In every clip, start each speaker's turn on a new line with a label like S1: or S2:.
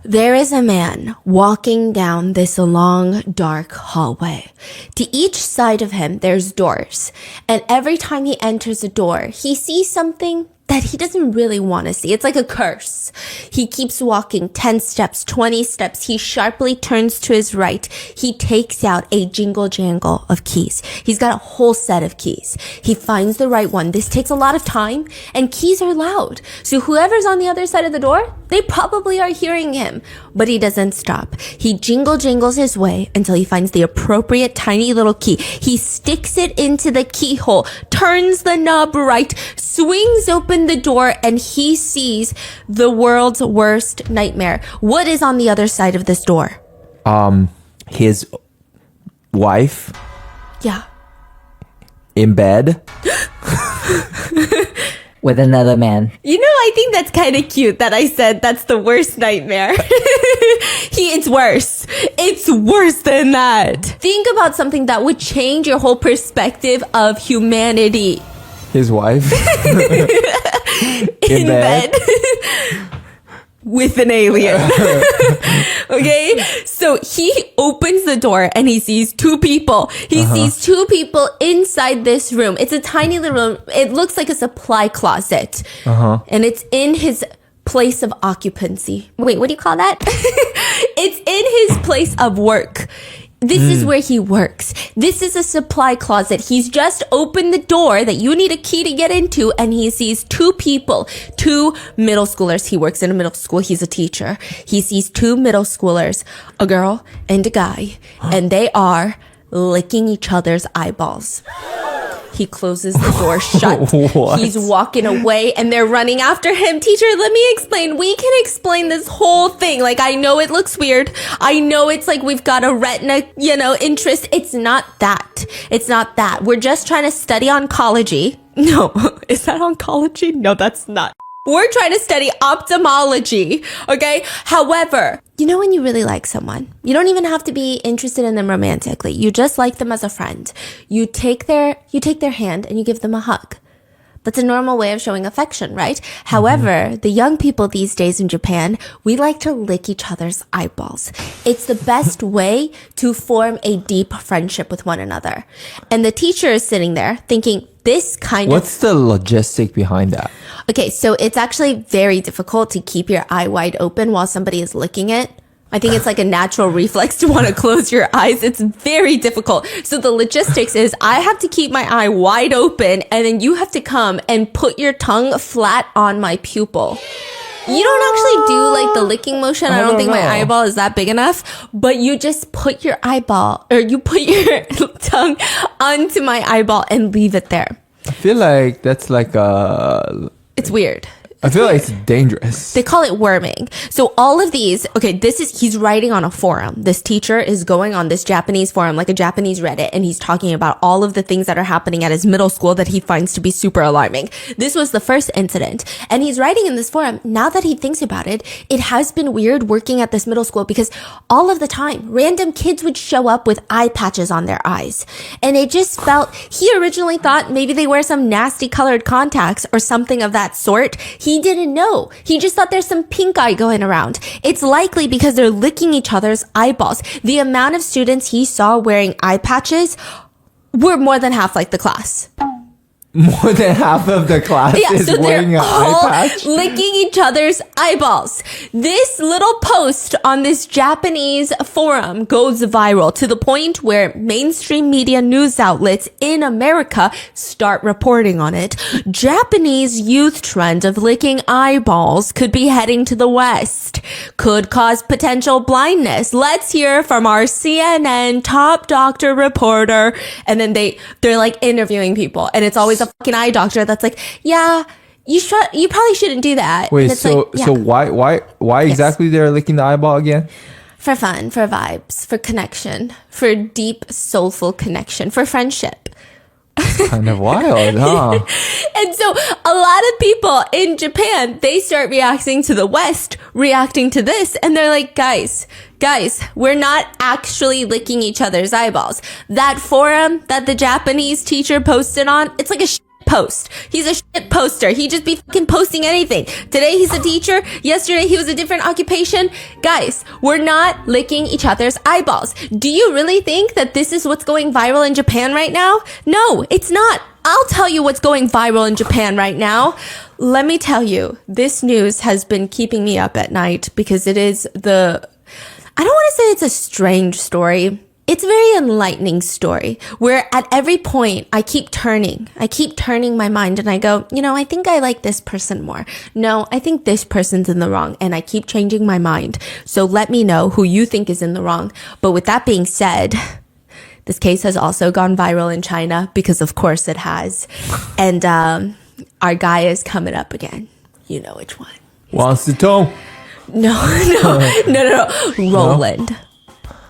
S1: There is a man walking down this long, dark hallway. To each side of him, there's doors. And every time he enters a door, he sees something that he doesn't really want to see. It's like a curse. He keeps walking 10 steps, 20 steps. He sharply turns to his right. He takes out a jingle jangle of keys. He's got a whole set of keys. He finds the right one. This takes a lot of time, and keys are loud. So whoever's on the other side of the door, they probably are hearing him. But he doesn't stop. He jingle jangles his way until he finds the appropriate tiny little key. He sticks it into the keyhole, turns the knob right, swings open the door, and he sees the world's worst nightmare. What is on the other side of this door?
S2: His wife.
S1: Yeah.
S2: In bed.
S3: With another man.
S1: You know, I think that's kind of cute that I said that's the worst nightmare. It's worse. It's worse than that. Think about something that would change your whole perspective of humanity.
S2: His wife.
S1: In bed. With an alien. Okay? So he opens the door and he sees two people. He sees two people inside this room. It's a tiny little room. It looks like a supply closet. And it's in his place of occupancy. Wait, what do you call that? It's in his place of work. This is where he works. This is a supply closet. He's just opened the door that you need a key to get into, and he sees two people, two middle schoolers. He works in a middle school. He's a teacher. He sees two middle schoolers, a girl and a guy, and they are licking each other's eyeballs. He closes the door shut.
S2: What?
S1: He's walking away and they're running after him. Teacher, let me explain. We can explain this whole thing. Like, I know it looks weird. I know it's like we've got a retina, interest. It's not that. It's not that. We're just trying to study oncology. No, is that oncology? No, that's not. We're trying to study ophthalmology, okay? However, you know when you really like someone, you don't even have to be interested in them romantically. You just like them as a friend. You take their hand and you give them a hug. That's a normal way of showing affection, right? However, the young people these days in Japan, we like to lick each other's eyeballs. It's the best way to form a deep friendship with one another. And the teacher is sitting there thinking, What's
S2: the logistic behind that?
S1: Okay, so it's actually very difficult to keep your eye wide open while somebody is licking it. I think it's like a natural reflex to want to close your eyes. It's very difficult. So the logistics is I have to keep my eye wide open, and then you have to come and put your tongue flat on my pupil. You don't actually do like the licking motion. I don't think my eyeball is that big enough, but you just put your tongue onto my eyeball and leave it there.
S2: I feel like that's like
S1: it's weird.
S2: I feel like it's dangerous.
S1: They call it worming. So all of these, he's writing on a forum. This teacher is going on this Japanese forum, like a Japanese Reddit, and he's talking about all of the things that are happening at his middle school that he finds to be super alarming. This was the first incident. And he's writing in this forum, now that he thinks about it, it has been weird working at this middle school because all of the time, random kids would show up with eye patches on their eyes. And it just felt, he originally thought maybe they wear some nasty colored contacts or something of that sort. He didn't know. He just thought there's some pink eye going around. It's likely because they're licking each other's eyeballs. The amount of students he saw wearing eye patches were more than half like the class.
S2: More than half of the class is wearing an eye patch?
S1: Licking each other's eyeballs. This little post on this Japanese forum goes viral to the point where mainstream media news outlets in America start reporting on it. Japanese youth trend of licking eyeballs could be heading to the West. Could cause potential blindness. Let's hear from our CNN top doctor reporter. And then they're like interviewing people, and it's always a fucking eye doctor that's like, yeah, you probably shouldn't do that.
S2: Wait, so why exactly they're licking the eyeball again?
S1: For fun, for vibes, for connection, for deep soulful connection, for friendship.
S2: Kind of wild, huh?
S1: And so a lot of people in Japan, they start reacting to the West, reacting to this, and they're like, guys, we're not actually licking each other's eyeballs. That forum that the Japanese teacher posted on, it's like a post. He's a shit poster. He just be fucking posting anything. Today he's a teacher. Yesterday he was a different occupation. Guys, we're not licking each other's eyeballs. Do you really think that this is what's going viral in Japan right now? No, it's not. I'll tell you what's going viral in Japan right now. Let me tell you, this news has been keeping me up at night because it is I don't want to say it's a strange story. It's a very enlightening story where at every point I keep turning my mind and I go, I think I like this person more. No, I think this person's in the wrong, and I keep changing my mind. So let me know who you think is in the wrong. But with that being said, this case has also gone viral in China because of course it has. And our guy is coming up again. You know which one.
S2: Wang Sitong.
S1: No. Roland.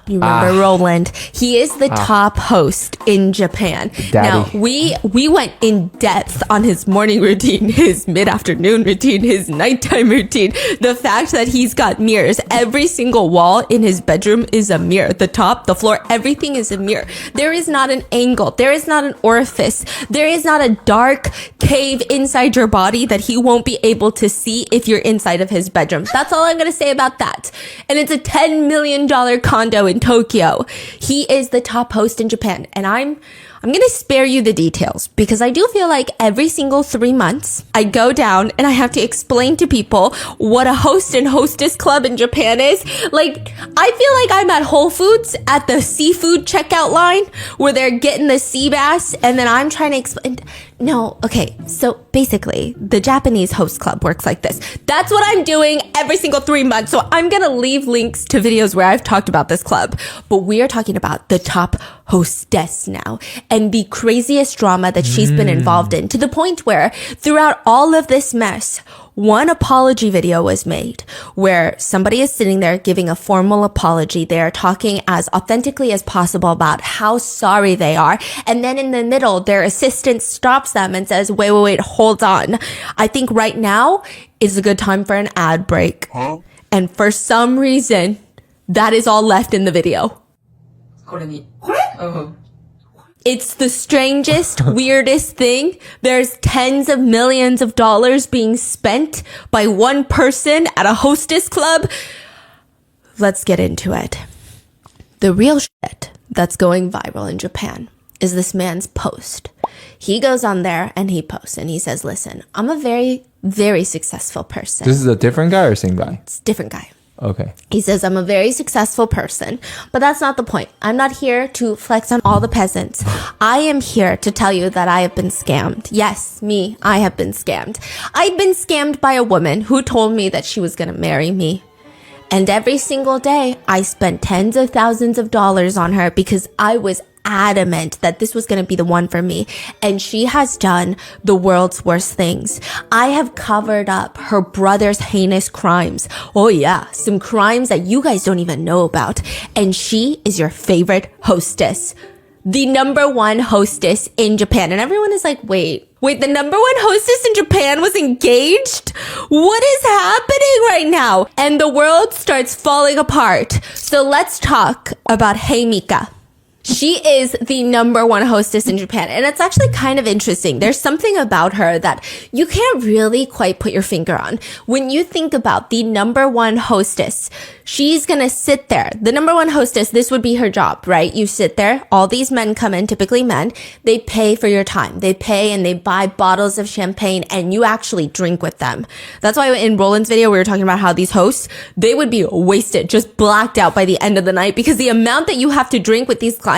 S1: You remember Roland? He is the top host in Japan.
S2: Daddy.
S1: Now, we went in depth on his morning routine, his mid-afternoon routine, his nighttime routine. The fact that he's got mirrors. Every single wall in his bedroom is a mirror. The top, the floor, everything is a mirror. There is not an angle. There is not an orifice. There is not a dark cave inside your body that he won't be able to see if you're inside of his bedroom. That's all I'm going to say about that. And it's a $10 million condo in Tokyo. He is the top host in Japan, and I'm going to spare you the details because I do feel like every single 3 months I go down and I have to explain to people what a host and hostess club in Japan is. Like, I feel like I'm at Whole Foods at the seafood checkout line where they're getting the sea bass and then I'm trying to explain. No, okay, so basically the Japanese host club works like this. That's what I'm doing every single 3 months. So I'm going to leave links to videos where I've talked about this club, but we are talking about the top hostess now and the craziest drama that she's been involved in, to the point where throughout all of this mess, one apology video was made where somebody is sitting there giving a formal apology. They are talking as authentically as possible about how sorry they are. And then in the middle, their assistant stops them and says, wait, hold on. I think right now is a good time for an ad break. And for some reason, that is all left in the video. It's the strangest, weirdest thing. There's tens of millions of dollars being spent by one person at a hostess club. Let's get into it. The real shit that's going viral in Japan is this man's post. He goes on there and he posts and he says, listen, I'm a very, very successful person.
S2: This is a different guy or same guy?
S1: It's a different guy.
S2: Okay.
S1: He says, I'm a very successful person, but that's not the point. I'm not here to flex on all the peasants. I am here to tell you that I have been scammed. Yes, me, I have been scammed. I've been scammed by a woman who told me that she was going to marry me. And every single day, I spent tens of thousands of dollars on her because I was adamant that this was going to be the one for me. And she has done the world's worst things. I have covered up her brother's heinous crimes. Oh yeah, some crimes that you guys don't even know about. And she is your favorite hostess. The number one hostess in Japan. And everyone is like, wait, the number one hostess in Japan was engaged? What is happening right now? And the world starts falling apart. So let's talk about Hey Mika. She is the number one hostess in Japan. And it's actually kind of interesting. There's something about her that you can't really quite put your finger on. When you think about the number one hostess, she's going to sit there. The number one hostess, this would be her job, right? You sit there. All these men come in, typically men. They pay for your time. They pay and they buy bottles of champagne and you actually drink with them. That's why in Roland's video, we were talking about how these hosts, they would be wasted, just blacked out by the end of the night because the amount that you have to drink with these clients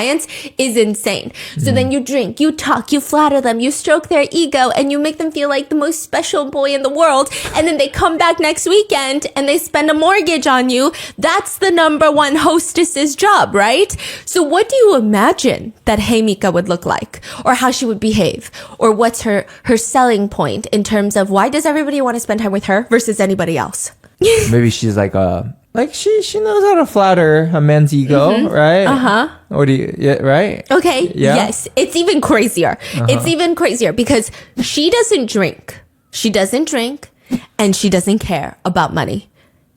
S1: is insane. So then you drink, you talk, you flatter them, you stroke their ego, and you make them feel like the most special boy in the world. And then they come back next weekend and they spend a mortgage on you. That's the number one hostess's job, right? So what do you imagine that Hey Mika would look like, or how she would behave, or what's her selling point in terms of why does everybody want to spend time with her versus anybody else?
S2: Maybe she's like she knows how to flatter a man's ego, right? Or right?
S1: Okay.
S2: Yeah?
S1: Yes. It's even crazier. It's even crazier because she doesn't drink. She doesn't drink and she doesn't care about money.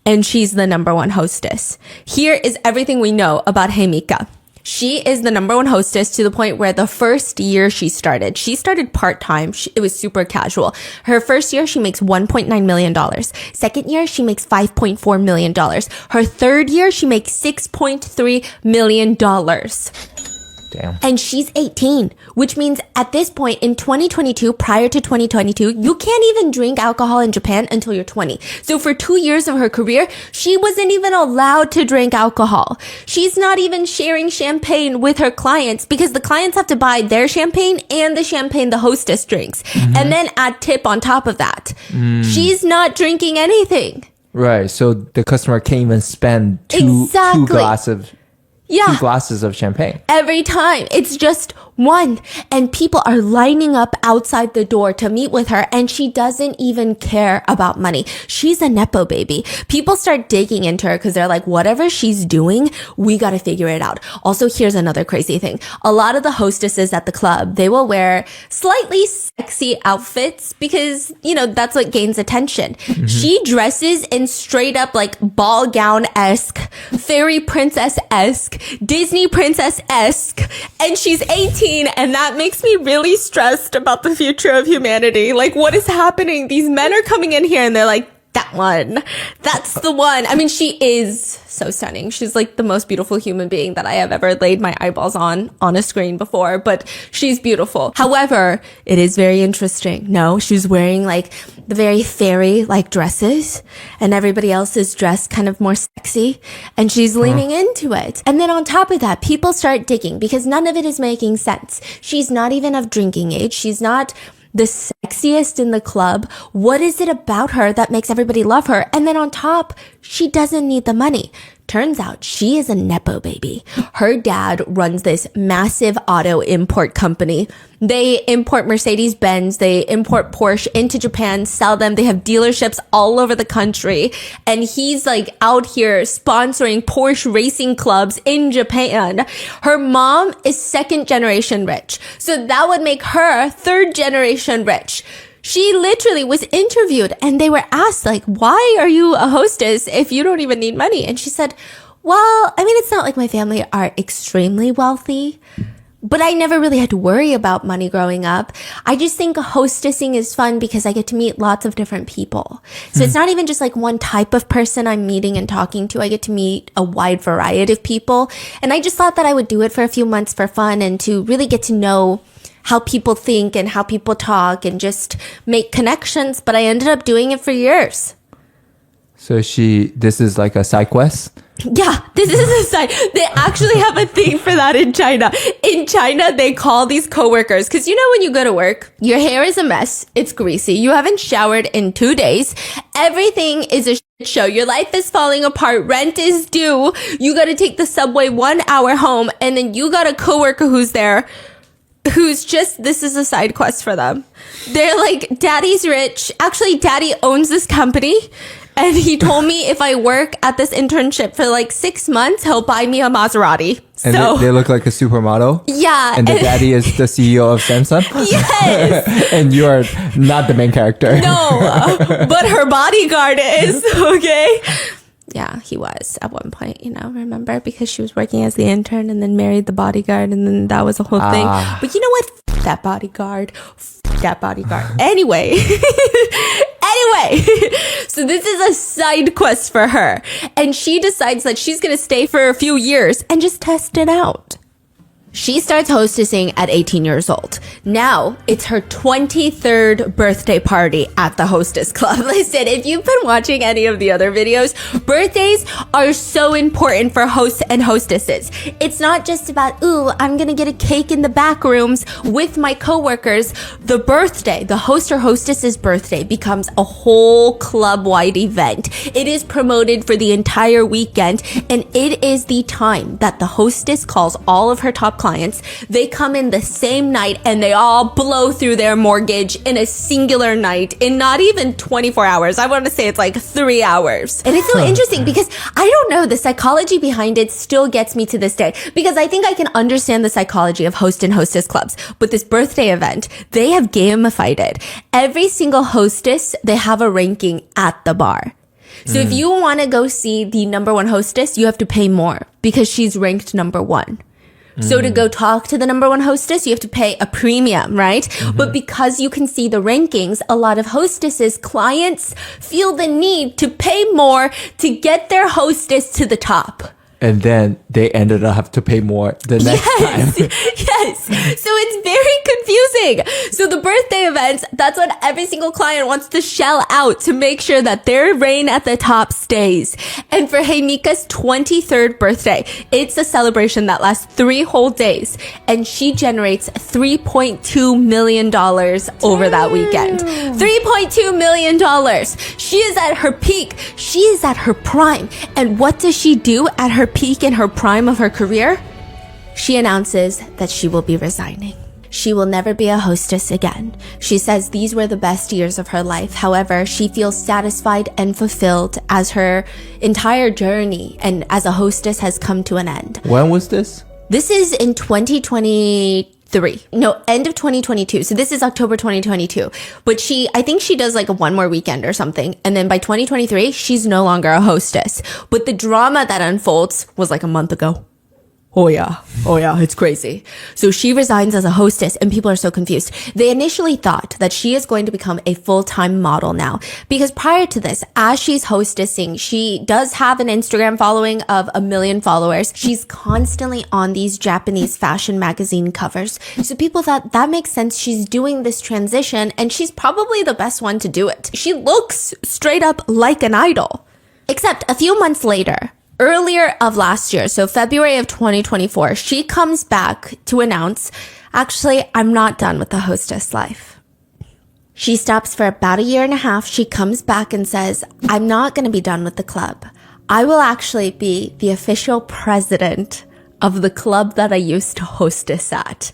S1: And she's the number one hostess. Here is everything we know about Hey Mika. She is the number one hostess to the point where the first year she started part-time. It was super casual. Her first year, she makes $1.9 million. Second year, she makes $5.4 million. Her third year, she makes $6.3 million.
S2: Damn.
S1: And she's 18, which means at this point in 2022, prior to 2022, you can't even drink alcohol in Japan until you're 20. So for 2 years of her career, she wasn't even allowed to drink alcohol. She's not even sharing champagne with her clients because the clients have to buy their champagne and the champagne the hostess drinks. And then add tip on top of that. She's not drinking anything.
S2: Right. So the customer can't even spend two glasses of champagne.
S1: Every time. It's just one. And people are lining up outside the door to meet with her, and she doesn't even care about money. She's a Nepo baby. People start digging into her because they're like, whatever she's doing, we got to figure it out. Also, here's another crazy thing. A lot of the hostesses at the club, they will wear slightly sexy outfits because, that's what gains attention. She dresses in straight up like ball gown-esque, fairy princess-esque, Disney princess-esque, and she's 18. And that makes me really stressed about the future of humanity. Like, what is happening? These men are coming in here and they're like, that one. That's the one. I mean, she is so stunning. She's like the most beautiful human being that I have ever laid my eyeballs on a screen before, but she's beautiful. However, it is very interesting. No, she's wearing like the very fairy like dresses, and everybody else is dressed kind of more sexy, and she's leaning into it. And then on top of that, people start digging because none of it is making sense. She's not even of drinking age. She's not the sexiest in the club. What is it about her that makes everybody love her? And then on top, she doesn't need the money. Turns out she is a Nepo baby. Her dad runs this massive auto import company. They import Mercedes-Benz, they import Porsche into Japan, sell them. They have dealerships all over the country. And he's like out here sponsoring Porsche racing clubs in Japan. Her mom is second generation rich. So that would make her third generation rich. She literally was interviewed and they were asked like, why are you a hostess if you don't even need money? And she said, well, I mean, it's not like my family are extremely wealthy, but I never really had to worry about money growing up. I just think hostessing is fun because I get to meet lots of different people. So it's not even just like one type of person I'm meeting and talking to. I get to meet a wide variety of people. And I just thought that I would do it for a few months for fun and to really get to know how people think and how people talk and just make connections. But I ended up doing it for years.
S2: So this is like a side quest?
S1: Yeah, this is a side. They actually have a thing for that in China. In China, they call these coworkers, because when you go to work, your hair is a mess. It's greasy. You haven't showered in 2 days. Everything is a shit show. Your life is falling apart. Rent is due. You got to take the subway 1 hour home. And then you got a coworker who's there, who's just, this is a side quest for them. They're like, daddy's rich. Actually, daddy owns this company. And he told me if I work at this internship for like 6 months, he'll buy me a Maserati.
S2: And
S1: so
S2: they look like a supermodel?
S1: Yeah.
S2: And the daddy is the CEO of Samsung?
S1: Yes.
S2: And you are not the main character.
S1: No, but her bodyguard is, okay? Yeah, he was at one point, remember? Because she was working as the intern and then married the bodyguard, and then that was a whole thing. But you know what? F that bodyguard. F that bodyguard. Anyway. So this is a side quest for her. And she decides that she's going to stay for a few years and just test it out. She starts hostessing at 18 years old. Now, it's her 23rd birthday party at the Hostess Club. Listen, if you've been watching any of the other videos, birthdays are so important for hosts and hostesses. It's not just about, ooh, I'm gonna get a cake in the back rooms with my coworkers. The birthday, the host or hostess's birthday, becomes a whole club-wide event. It is promoted for the entire weekend, and it is the time that the hostess calls all of her top clients. They come in the same night and they all blow through their mortgage in a singular night in not even 24 hours. I want to say it's like 3 hours. And it's so interesting because I don't know, the psychology behind it still gets me to this day, because I think I can understand the psychology of host and hostess clubs. But this birthday event, they have gamified it. Every single hostess, they have a ranking at the bar. So if you want to go see the number one hostess, you have to pay more because she's ranked number one. So to go talk to the number one hostess, you have to pay a premium, right? But because you can see the rankings, a lot of hostesses, clients feel the need to pay more to get their hostess to the top.
S2: And then they ended up have to pay more the next time.
S1: Yes. So it's very confusing. So the birthday events, that's what every single client wants to shell out to make sure that their reign at the top stays. And for Heimika's 23rd birthday, it's a celebration that lasts 3 whole days. And she generates $3.2 million over that weekend. $3.2 million. She is at her peak. She is at her prime. And what does she do at her peak in her prime of her career? She announces that she will be resigning. She will never be a hostess again. She says these were the best years of her life. However, she feels satisfied and fulfilled as her entire journey and as a hostess has come to an end.
S2: When was this?
S1: This is in 2023. No, end of 2022. So this is October 2022. But I think she does like one more weekend or something. And then by 2023, she's no longer a hostess. But the drama that unfolds was like a month ago. Oh yeah, it's crazy. So she resigns as a hostess and people are so confused. They initially thought that she is going to become a full-time model now because prior to this, as she's hostessing, she does have an Instagram following of 1 million followers. She's constantly on these Japanese fashion magazine covers. So people thought that makes sense. She's doing this transition and she's probably the best one to do it. She looks straight up like an idol. Except a few months later, earlier of last year, so February of 2024, she comes back to announce, actually, I'm not done with the hostess life. She stops for about 1.5 years. She comes back and says, I'm not going to be done with the club. I will actually be the official president of the club that I used to hostess at.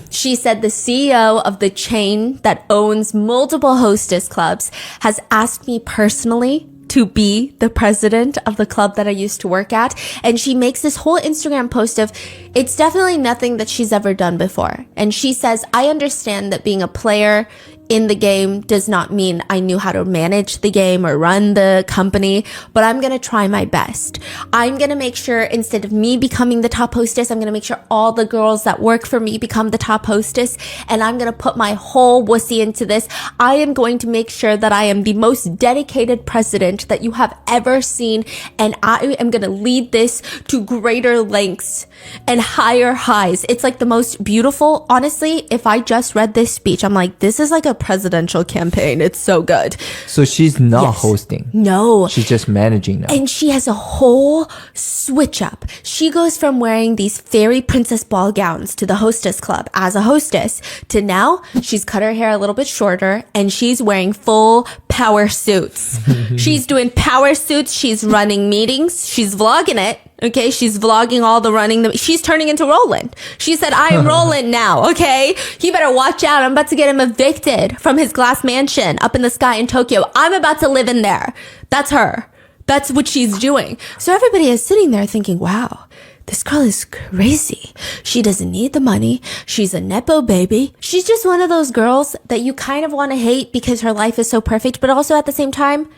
S1: She said the CEO of the chain that owns multiple hostess clubs has asked me personally to be the president of the club that I used to work at. And she makes this whole Instagram post of, it's definitely nothing that she's ever done before. And she says, I understand that being a player in the game does not mean I knew how to manage the game or run the company, but I'm going to try my best. I'm going to make sure instead of me becoming the top hostess, I'm going to make sure all the girls that work for me become the top hostess. And I'm going to put my whole wussy into this. I am going to make sure that I am the most dedicated president that you have ever seen. And I am going to lead this to greater lengths and higher highs. It's like the most beautiful. Honestly, if I just read this speech, I'm like, this is like a presidential campaign. It's so good.
S2: So she's not hosting.
S1: No.
S2: She's just managing now.
S1: And she has a whole switch up. She goes from wearing these fairy princess ball gowns to the hostess club as a hostess to now she's cut her hair a little bit shorter and she's wearing full power suits. She's doing power suits. She's running meetings. She's vlogging it. Okay, she's vlogging all the running. She's turning into Roland. She said, I am Roland now, okay? You better watch out. I'm about to get him evicted from his glass mansion up in the sky in Tokyo. I'm about to live in there. That's her. That's what she's doing. So everybody is sitting there thinking, wow, this girl is crazy. She doesn't need the money. She's a Nepo baby. She's just one of those girls that you kind of want to hate because her life is so perfect, but also at the same time,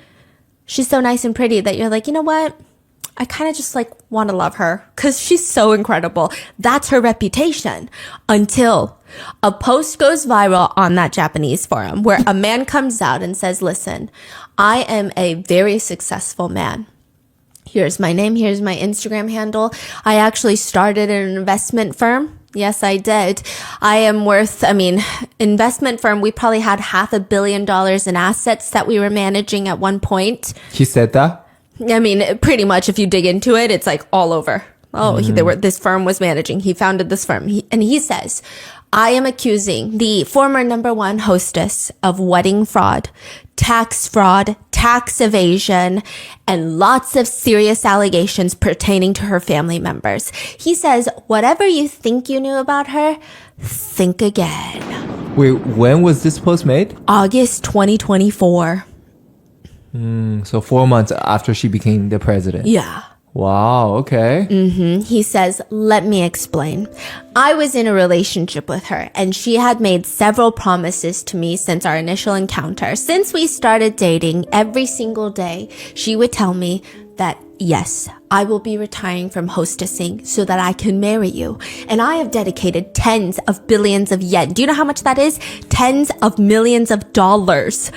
S1: she's so nice and pretty that you're like, you know what? I kind of just like want to love her because she's so incredible. That's her reputation until a post goes viral on that Japanese forum where a man comes out and says, listen, I am a very successful man. Here's my name. Here's my Instagram handle. I actually started an investment firm. Yes, I did. I am worth, investment firm. We probably had $500 million in assets that we were managing at one point.
S2: He said that?
S1: Pretty much if you dig into it, it's like all over. Oh, this firm was managing. He founded this firm. He says, I am accusing the former number one hostess of wedding fraud, tax evasion, and lots of serious allegations pertaining to her family members. He says, whatever you think you knew about her, think again.
S2: Wait, when was this post made?
S1: August 2024.
S2: So 4 months after she became the president.
S1: Yeah.
S2: Wow, okay.
S1: He says, let me explain. I was in a relationship with her and she had made several promises to me since our initial encounter. Since we started dating, every single day, she would tell me, that, yes, I will be retiring from hostessing so that I can marry you. And I have dedicated tens of billions of yen. Do you know how much that is? Tens of millions of dollars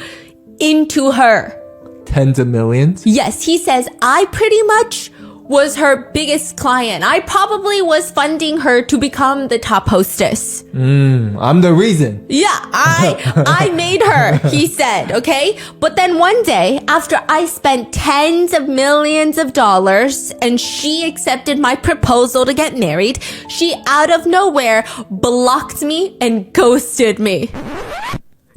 S1: into her.
S2: Tens of millions?
S1: Yes, he says, I pretty much was her biggest client. I probably was funding her to become the top hostess.
S2: I'm the reason.
S1: Yeah, I made her, he said, okay? But then one day, after I spent tens of millions of dollars and she accepted my proposal to get married, she out of nowhere blocked me and ghosted me.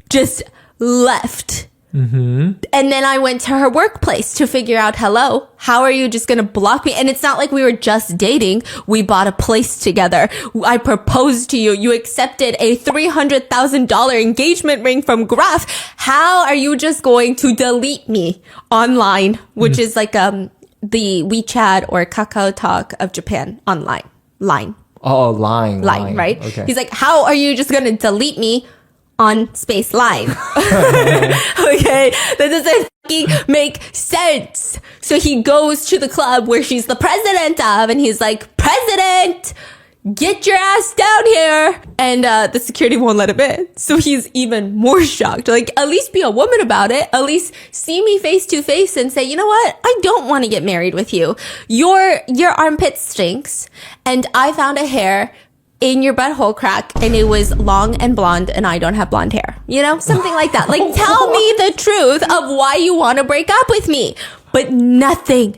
S1: Just left. And then I went to her workplace to figure out, hello, how are you just going to block me? And it's not like we were just dating. We bought a place together. I proposed to you. You accepted a $300,000 engagement ring from Graf. How are you just going to delete me online, which is like the WeChat or Kakao Talk of Japan online. Line.
S2: Oh, line,
S1: right?
S2: Okay.
S1: He's like, how are you just going to delete me on space line? Okay, that doesn't fucking make sense. So he goes to the club where she's the president of, and he's like, President, get your ass down here. And the security won't let him in. So he's even more shocked. Like, at least be a woman about it. At least see me face to face and say, you know what? I don't want to get married with you. Your armpit stinks. And I found a hair in your butthole crack and it was long and blonde and I don't have blonde hair. You know, something like that. Like, tell me the truth of why you want to break up with me. But nothing.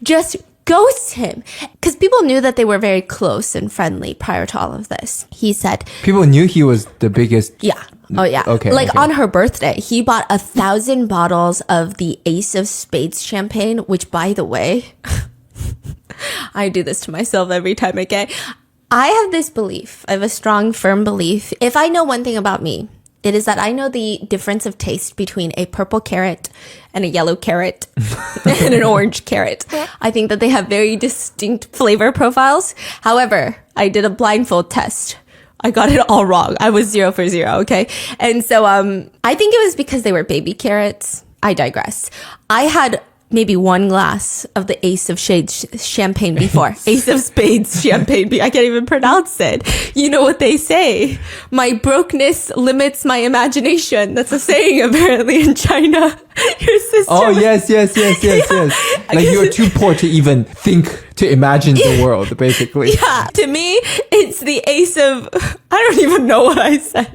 S1: Just ghost him. Because people knew that they were very close and friendly prior to all of this. He said,
S2: people knew he was the biggest.
S1: Yeah. Oh, yeah.
S2: Okay.
S1: Like, on her birthday, he bought 1,000 bottles of the Ace of Spades champagne, which, by the way, I do this to myself every time, okay? I have this belief. I have a strong, firm belief. If I know one thing about me, it is that I know the difference of taste between a purple carrot and a yellow carrot and an orange carrot. I think that they have very distinct flavor profiles. However, I did a blindfold test. I got it all wrong. I was 0 for 0, okay? And so I think it was because they were baby carrots. I digress. I had maybe one glass of the Ace of Shades champagne before. Ace of Spades champagne. I can't even pronounce it. You know what they say? My brokenness limits my imagination. That's a saying apparently in China. Your sister.
S2: Oh, yes. Like, you're too poor to even think, to imagine the world, basically.
S1: Yeah. To me, it's the Ace of, I don't even know what I said.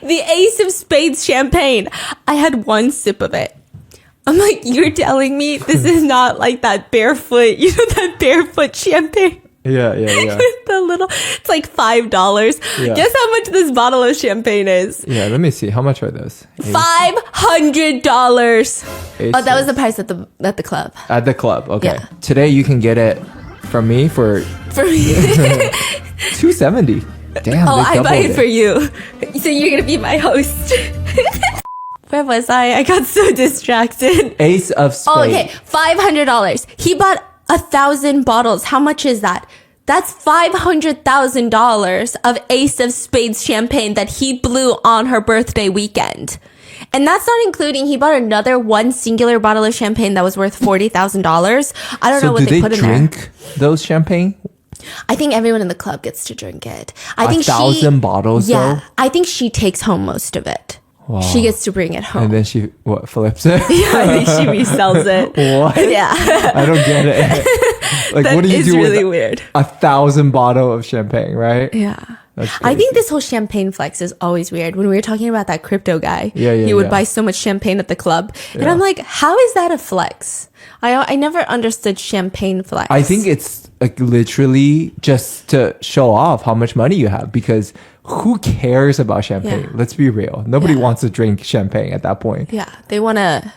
S1: The Ace of Spades champagne. I had one sip of it. I'm like, you're telling me this is not like that barefoot, you know, that barefoot champagne?
S2: Yeah.
S1: The little, it's like $5.
S2: Yeah.
S1: Guess how much this bottle of champagne is?
S2: Yeah, let me see. How much are those?
S1: $500. Oh, that was the price at the club.
S2: At the club, okay.
S1: Yeah.
S2: Today you can get it from me for $270. Damn.
S1: Oh, I buy it
S2: doubled
S1: for you. So you're going to be my host. Where was I? I got so distracted.
S2: Ace of Spades.
S1: Oh, okay. $500. He bought 1,000 bottles. How much is that? That's $500,000 of Ace of Spades champagne that he blew on her birthday weekend. And that's not including, he bought another one singular bottle of champagne that was worth $40,000. I don't know what they put in there.
S2: So do they drink those champagne?
S1: I think everyone in the club gets to drink it. I think
S2: 1,000 bottles,
S1: yeah,
S2: though?
S1: I think she takes home most of it. Wow. She gets to bring it home.
S2: And then she, flips it?
S1: Yeah, I think she resells it.
S2: What?
S1: Yeah.
S2: I don't get it. Like, what do you do
S1: really
S2: with
S1: weird.
S2: 1,000 bottle of champagne, right?
S1: Yeah.
S2: That's
S1: I think this whole champagne flex is always weird. When we were talking about that crypto guy, he would buy so much champagne at the club. And I'm like, how is that a flex? I never understood champagne flex.
S2: I think it's like literally just to show off how much money you have, because who cares about champagne?
S1: Yeah.
S2: Let's be real. Nobody wants to drink champagne at that point.
S1: Yeah. They want to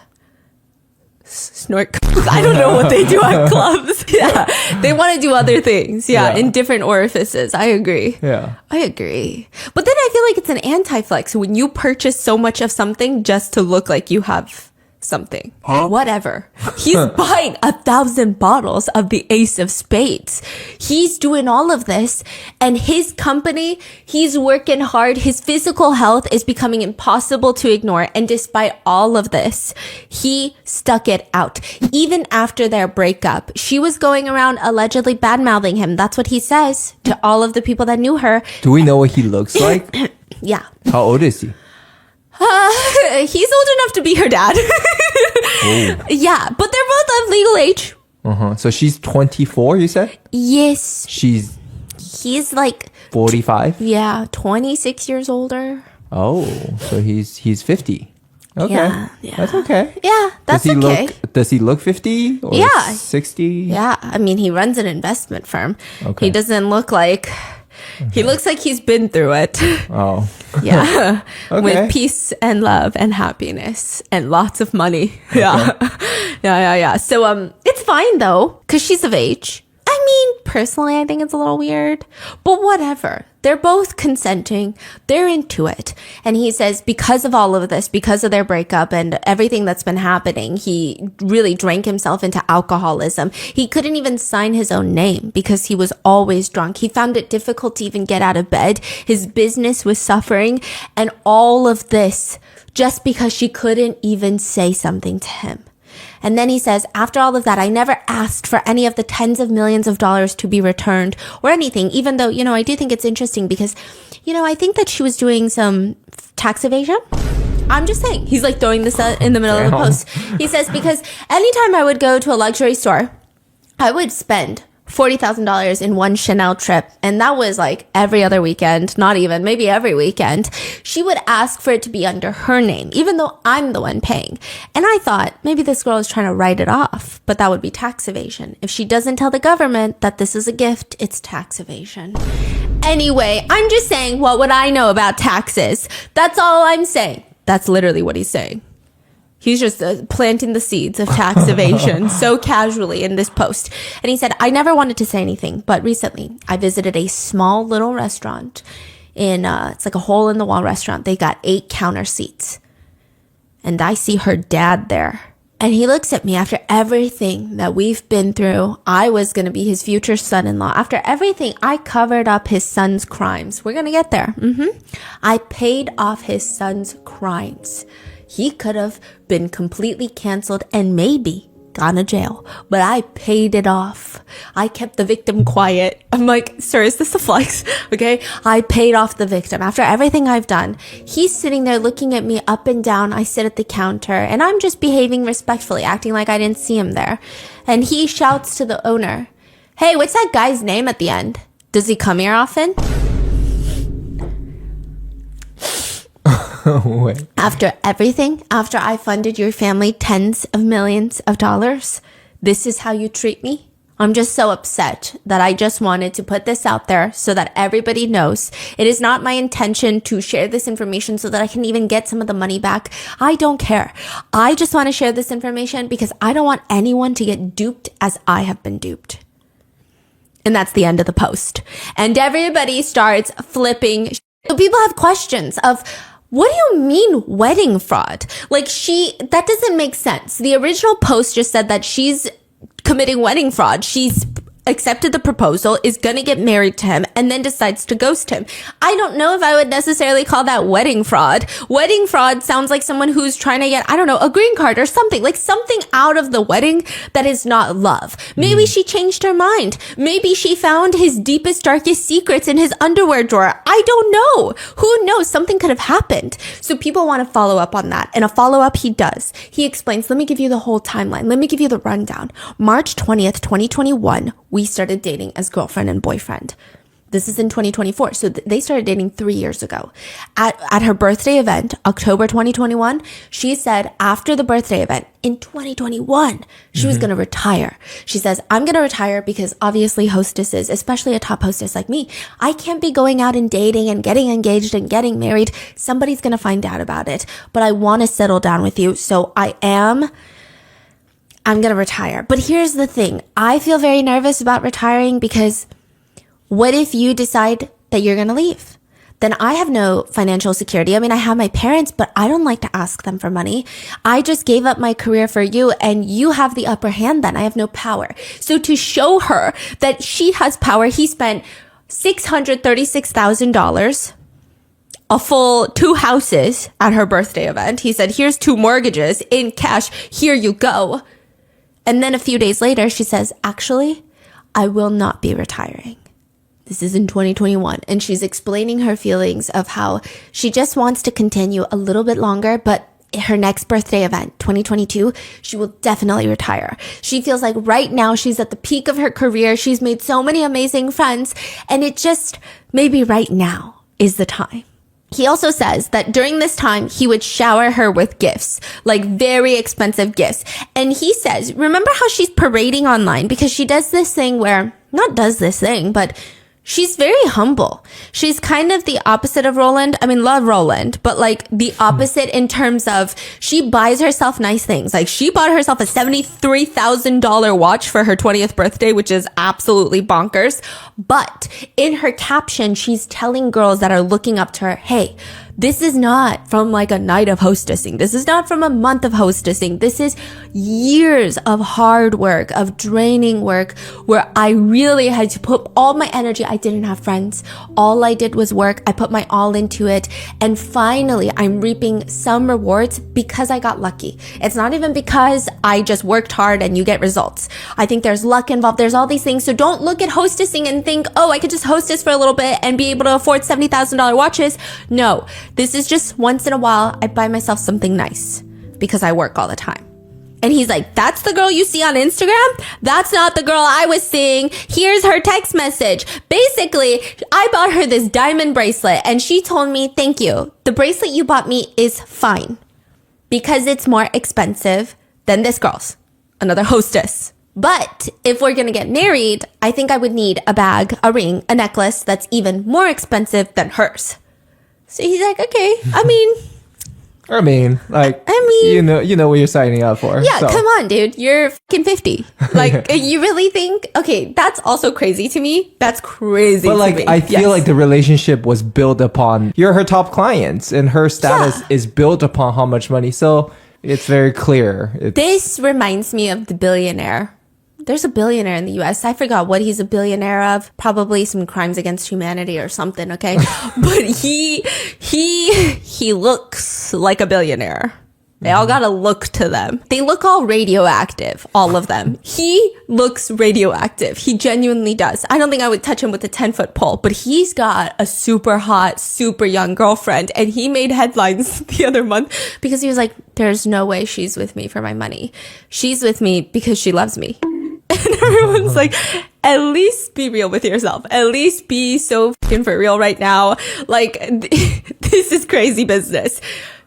S1: snort. I don't know what they do at clubs. Yeah. They want to do other things. Yeah. In different orifices. I agree.
S2: Yeah.
S1: I agree. But then I feel like it's an anti-flex when you purchase so much of something just to look like you have something. Whatever. He's buying 1,000 bottles of the Ace of Spades. He's doing all of this, and his company, he's working hard. His physical health is becoming impossible to ignore. And despite all of this, he stuck it out. Even after their breakup, she was going around allegedly bad-mouthing him. That's what he says to all of the people that knew her.
S2: Do we know what he looks like?
S1: Yeah.
S2: How old is he?
S1: He's old enough to be her dad. Yeah, but they're both of legal age.
S2: So she's 24, you said?
S1: Yes.
S2: He's
S1: like
S2: 45?
S1: Yeah, 26 years older.
S2: Oh, so he's 50. Okay.
S1: Yeah.
S2: That's okay.
S1: Yeah, that's okay.
S2: Does he look 50 or
S1: Yeah.
S2: 60?
S1: Yeah, I mean, he runs an investment firm.
S2: Okay.
S1: He doesn't look like... He looks like he's been through it.
S2: Oh.
S1: Yeah.
S2: Okay.
S1: With peace and love and happiness and lots of money. Yeah. Yeah. So it's fine though, because she's of age. I mean, personally, I think it's a little weird, but whatever. They're both consenting. They're into it. And he says because of all of this, because of their breakup and everything that's been happening, he really drank himself into alcoholism. He couldn't even sign his own name because he was always drunk. He found it difficult to even get out of bed. His business was suffering, and all of this just because she couldn't even say something to him. And then he says, after all of that, I never asked for any of the tens of millions of dollars to be returned or anything, even though, I do think it's interesting because, I think that she was doing some tax evasion. I'm just saying. He's like throwing this out in the middle of the post. He says, because anytime I would go to a luxury store, I would spend $40,000 in one Chanel trip. And that was like every other weekend, not even, maybe every weekend. She would ask for it to be under her name, even though I'm the one paying. And I thought maybe this girl is trying to write it off, but that would be tax evasion. If she doesn't tell the government that this is a gift, it's tax evasion. Anyway, I'm just saying, what would I know about taxes? That's all I'm saying. That's literally what he's saying. He's just planting the seeds of tax evasion so casually in this post. And he said, I never wanted to say anything, but recently I visited a small little restaurant it's like a hole in the wall restaurant. They got 8 counter seats. And I see her dad there. And he looks at me after everything that we've been through. I was going to be his future son-in-law. After everything, I covered up his son's crimes. We're going to get there. I paid off his son's crimes. He could have been completely canceled and maybe gone to jail, but I paid it off. I kept the victim quiet. I'm like, sir, is this a flex? Okay. I paid off the victim after everything I've done. He's sitting there looking at me up and down. I sit at the counter and I'm just behaving respectfully, acting like I didn't see him there. And he shouts to the owner, hey, what's that guy's name at the end? Does he come here often?
S2: Wait.
S1: After everything, after I funded your family tens of millions of dollars, this is how you treat me? I'm just so upset that I just wanted to put this out there so that everybody knows. It is not my intention to share this information so that I can even get some of the money back. I don't care. I just want to share this information because I don't want anyone to get duped as I have been duped. And that's the end of the post. And everybody starts flipping. So people have questions of, what do you mean wedding fraud? Like that doesn't make sense. The original post just said that she's committing wedding fraud. She's accepted the proposal, is going to get married to him, and then decides to ghost him. I don't know if I would necessarily call that wedding fraud. Wedding fraud sounds like someone who's trying to get, a green card or something, like something out of the wedding that is not love. Maybe she changed her mind. Maybe she found his deepest, darkest secrets in his underwear drawer. I don't know. Who knows? Something could have happened. So people want to follow up on that. And a follow-up he does. He explains, let me give you the whole timeline. Let me give you the rundown. March 20th, 2021, we started dating as girlfriend and boyfriend. This is in 2024. So they started dating 3 years ago. At her birthday event, October 2021, she said after the birthday event in 2021, she was going to retire. She says, I'm going to retire because obviously hostesses, especially a top hostess like me, I can't be going out and dating and getting engaged and getting married. Somebody's going to find out about it, but I want to settle down with you. So I'm going to retire. But here's the thing. I feel very nervous about retiring because what if you decide that you're going to leave? then I have no financial security. I mean, I have my parents, but I don't like to ask them for money. I just gave up my career for you and you have the upper hand then. I have no power. So to show her that she has power, he spent $636,000, a full 2 houses at her birthday event. He said, here's 2 mortgages in cash. Here you go. And then a few days later, she says, actually, I will not be retiring. This is in 2021. And she's explaining her feelings of how she just wants to continue a little bit longer, but her next birthday event, 2022, she will definitely retire. She feels like right now she's at the peak of her career. She's made so many amazing friends, and it just maybe right now is the time. He also says that during this time, he would shower her with gifts, like very expensive gifts. And he says, remember how she's parading online? Because she does this thing where, not does this thing, but she's very humble. She's kind of the opposite of Roland. I mean, love Roland, but like the opposite in terms of she buys herself nice things. Like she bought herself a $73,000 watch for her 20th birthday, which is absolutely bonkers. But in her caption, she's telling girls that are looking up to her, hey, this is not from like a night of hostessing. This is not from a month of hostessing. This is years of hard work, of draining work, where I really had to put all my energy. I didn't have friends. All I did was work. I put my all into it. And finally, I'm reaping some rewards because I got lucky. It's not even because I just worked hard and you get results. I think there's luck involved. There's all these things. So don't look at hostessing and think, oh, I could just hostess for a little bit and be able to afford $70,000 watches. No. This is just once in a while, I buy myself something nice because I work all the time. And he's like, that's the girl you see on Instagram? That's not the girl I was seeing. Here's her text message. Basically, I bought her this diamond bracelet and she told me, thank you. The bracelet you bought me is fine because it's more expensive than this girl's, another hostess. But if we're going to get married, I think I would need a bag, a ring, a necklace that's even more expensive than hers. So he's like, okay, I mean,
S2: you know what you're signing up for.
S1: Yeah,
S2: so.
S1: Come on, dude. You're fucking 50. Like, you really think, okay, that's also crazy to me. That's crazy
S2: but
S1: to me.
S2: I feel like the relationship was built upon, you're her top clients and her status is built upon how much money. So it's very clear.
S1: This reminds me of the billionaire. There's a billionaire in the US. I forgot what he's a billionaire of. Probably some crimes against humanity or something, okay? But he looks like a billionaire. They all got a look to them. They look all radioactive, all of them. He looks radioactive. He genuinely does. I don't think I would touch him with a 10-foot pole, but he's got a super hot, super young girlfriend. And he made headlines the other month because he was like, there's no way she's with me for my money. She's with me because she loves me. And everyone's like, at least be real with yourself. At least be so fucking for real right now. Like, this is crazy business.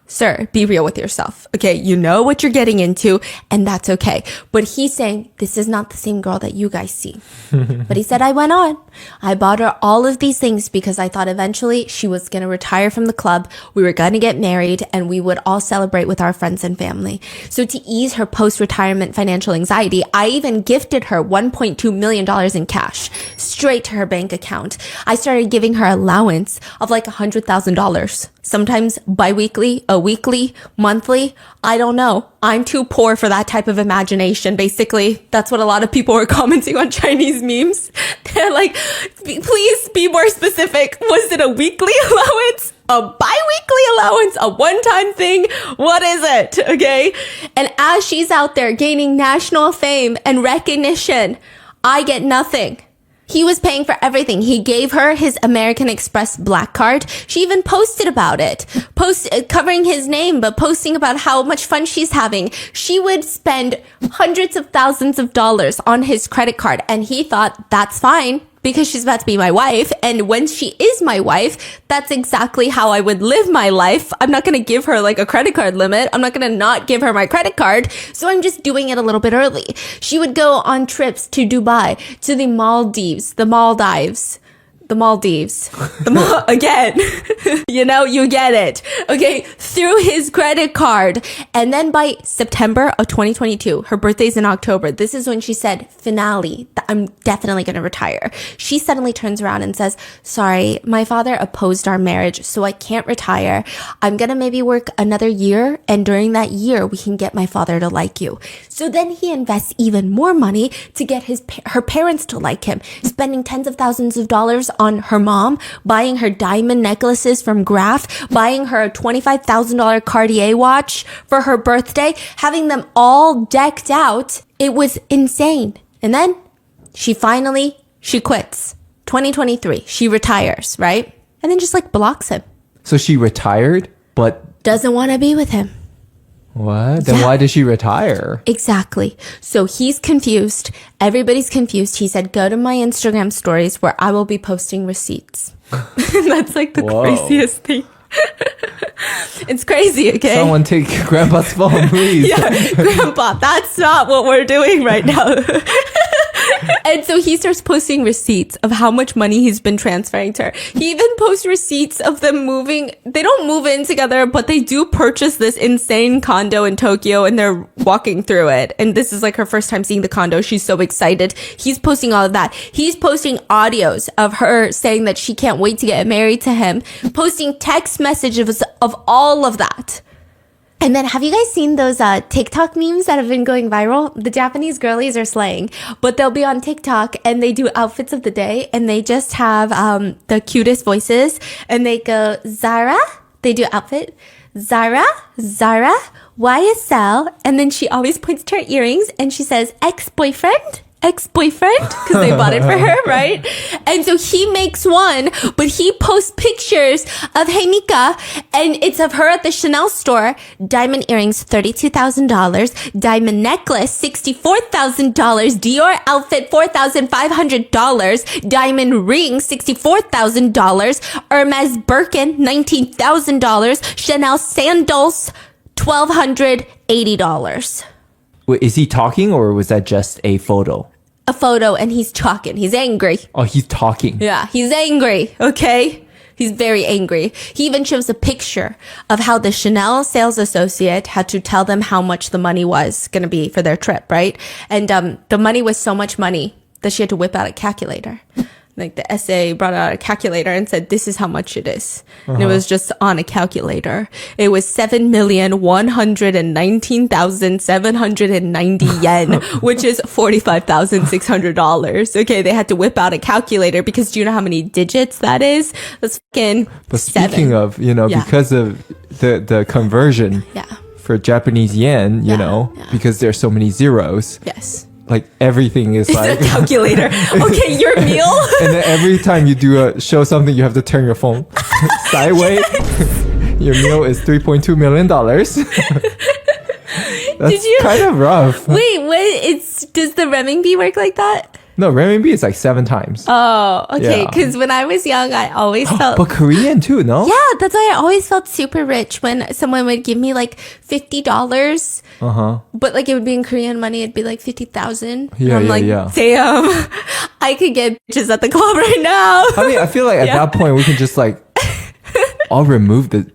S1: Sir, be real with yourself. Okay, you know what you're getting into, and that's okay. But he's saying, this is not the same girl that you guys see. But he said, I went on. I bought her all of these things because I thought eventually she was going to retire from the club. We were going to get married, and we would all celebrate with our friends and family. So to ease her post-retirement financial anxiety, I even gifted her $1.2 million in cash straight to her bank account. I started giving her allowance of like $100,000. Sometimes bi-weekly, a weekly, monthly. I don't know. I'm too poor for that type of imagination. Basically, that's what a lot of people were commenting on Chinese memes. They're like, please be more specific. Was it a weekly allowance? A bi-weekly allowance? A one-time thing? What is it? Okay. And as she's out there gaining national fame and recognition, I get nothing. He was paying for everything. He gave her his American Express black card. She even posted about it, covering his name, but posting about how much fun she's having. She would spend hundreds of thousands of dollars on his credit card. And he thought, that's fine because she's about to be my wife. And when she is my wife, that's exactly how I would live my life. I'm not going to give her like a credit card limit. I'm not going to not give her my credit card. So I'm just doing it a little bit early. She would go on trips to Dubai, to the Maldives, the Maldives. Again, you get it. Okay, through his credit card. And then by September of 2022, her birthday's in October. This is when she said, finale, I'm definitely going to retire. She suddenly turns around and says, sorry, my father opposed our marriage, so I can't retire. I'm going to maybe work another year, and during that year, we can get my father to like you. So then he invests even more money to get her parents to like him, spending tens of thousands of dollars on her mom, buying her diamond necklaces from Graf, buying her a $25,000 Cartier watch for her birthday, having them all decked out. It was insane. And then she quits. 2023, she retires, right? And then just blocks him.
S2: So she retired, but
S1: doesn't want to be with him.
S2: What? Then why did she retire?
S1: Exactly. So he's confused. Everybody's confused. He said, go to my Instagram stories where I will be posting receipts. That's the craziest thing. It's crazy, okay?
S2: Someone take Grandpa's phone, please.
S1: Yeah, Grandpa, that's not what we're doing right now. And so he starts posting receipts of how much money he's been transferring to her. He even posts receipts of them moving. They don't move in together, but they do purchase this insane condo in Tokyo, and they're walking through it. And this is her first time seeing the condo. She's so excited. He's posting all of that. He's posting audios of her saying that she can't wait to get married to him, posting text messages of all of that. And then have you guys seen those TikTok memes that have been going viral? The Japanese girlies are slaying, but they'll be on TikTok and they do outfits of the day, and they just have the cutest voices, and they go, Zara, they do outfit, Zara, YSL, and then she always points to her earrings and she says, ex-boyfriend, because they bought it for her, right? And so he makes one, but he posts pictures of, hey, Mika, and it's of her at the Chanel store. Diamond earrings, $32,000. Diamond necklace, $64,000. Dior outfit, $4,500. Diamond ring, $64,000. Hermes Birkin, $19,000. Chanel sandals, $1,280.
S2: Wait, is he talking, or was that just a photo?
S1: A photo, and he's talking. He's angry.
S2: Oh, he's talking.
S1: Yeah, he's angry, okay? He's very angry. He even shows a picture of how the Chanel sales associate had to tell them how much the money was going to be for their trip, right? And the money was so much money that she had to whip out a calculator. The SA brought out a calculator and said, this is how much it is. And it was just on a calculator. It was 7,119,790 yen, which is $45,600. Okay, they had to whip out a calculator because do you know how many digits that is? That's fucking
S2: But
S1: seven.
S2: speaking of, because of the conversion for Japanese yen, because there's so many zeros.
S1: Yes.
S2: Everything is
S1: It's a calculator. Okay, your meal.
S2: And then every time you show something, you have to turn your phone sideways. Your meal is $3.2 million. That's kind of rough.
S1: Wait, does the renminbi work like that?
S2: No, renminbi is 7 times.
S1: Oh, okay.
S2: Yeah.
S1: Because when I was young, I always felt...
S2: But Korean too, no?
S1: Yeah, that's why I always felt super rich when someone would give me $50. But it would be in Korean money, it'd be 50,000.
S2: Yeah,
S1: and I'm
S2: yeah.
S1: Damn, I could get bitches at the club right now.
S2: I mean, I feel at that point we can just I'll remove the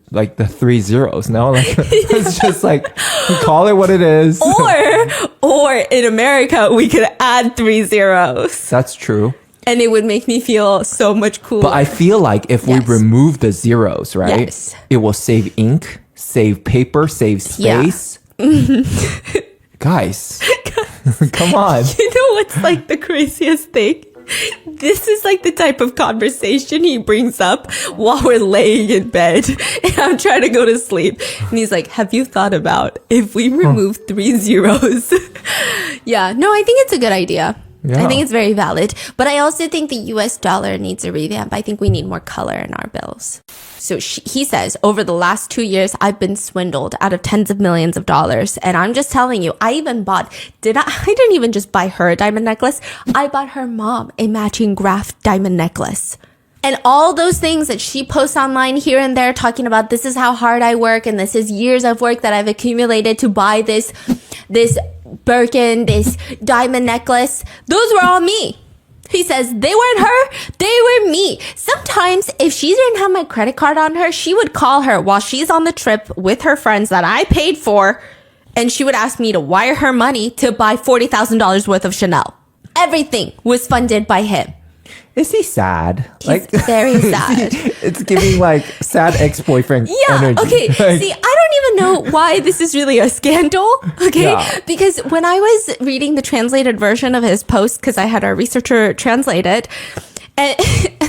S2: 3 zeros now. It's just call it what it is.
S1: Or in America, we could add 3 zeros.
S2: That's true.
S1: And it would make me feel so much cooler.
S2: But I feel if we remove the zeros, right?
S1: Yes.
S2: It will save ink, save paper, save space. Yeah. Guys, come on.
S1: You know what's the craziest thing? This is the type of conversation he brings up while we're laying in bed and I'm trying to go to sleep. And he's like, have you thought about if we remove 3 zeros? Yeah, no, I think it's a good idea. Yeah. I think it's very valid. But I also think the US dollar needs a revamp. I think we need more color in our bills. So he says, over the last 2 years, I've been swindled out of tens of millions of dollars. And I'm just telling you, I didn't even just buy her a diamond necklace. I bought her mom a matching Graf diamond necklace. And all those things that she posts online here and there talking about, this is how hard I work and this is years of work that I've accumulated to buy this Birkin, this diamond necklace. Those were all me. He says, they weren't her, they were me. Sometimes if she didn't have my credit card on her, she would call her while she's on the trip with her friends that I paid for. And she would ask me to wire her money to buy $40,000 worth of Chanel. Everything was funded by him.
S2: Is he sad?
S1: He's very sad.
S2: It's giving like sad ex-boyfriend energy.
S1: Okay.
S2: Like,
S1: See, I don't even know why this is really a scandal. Okay. Yeah. Because when I was reading the translated version of his post, because I had our researcher translate it, and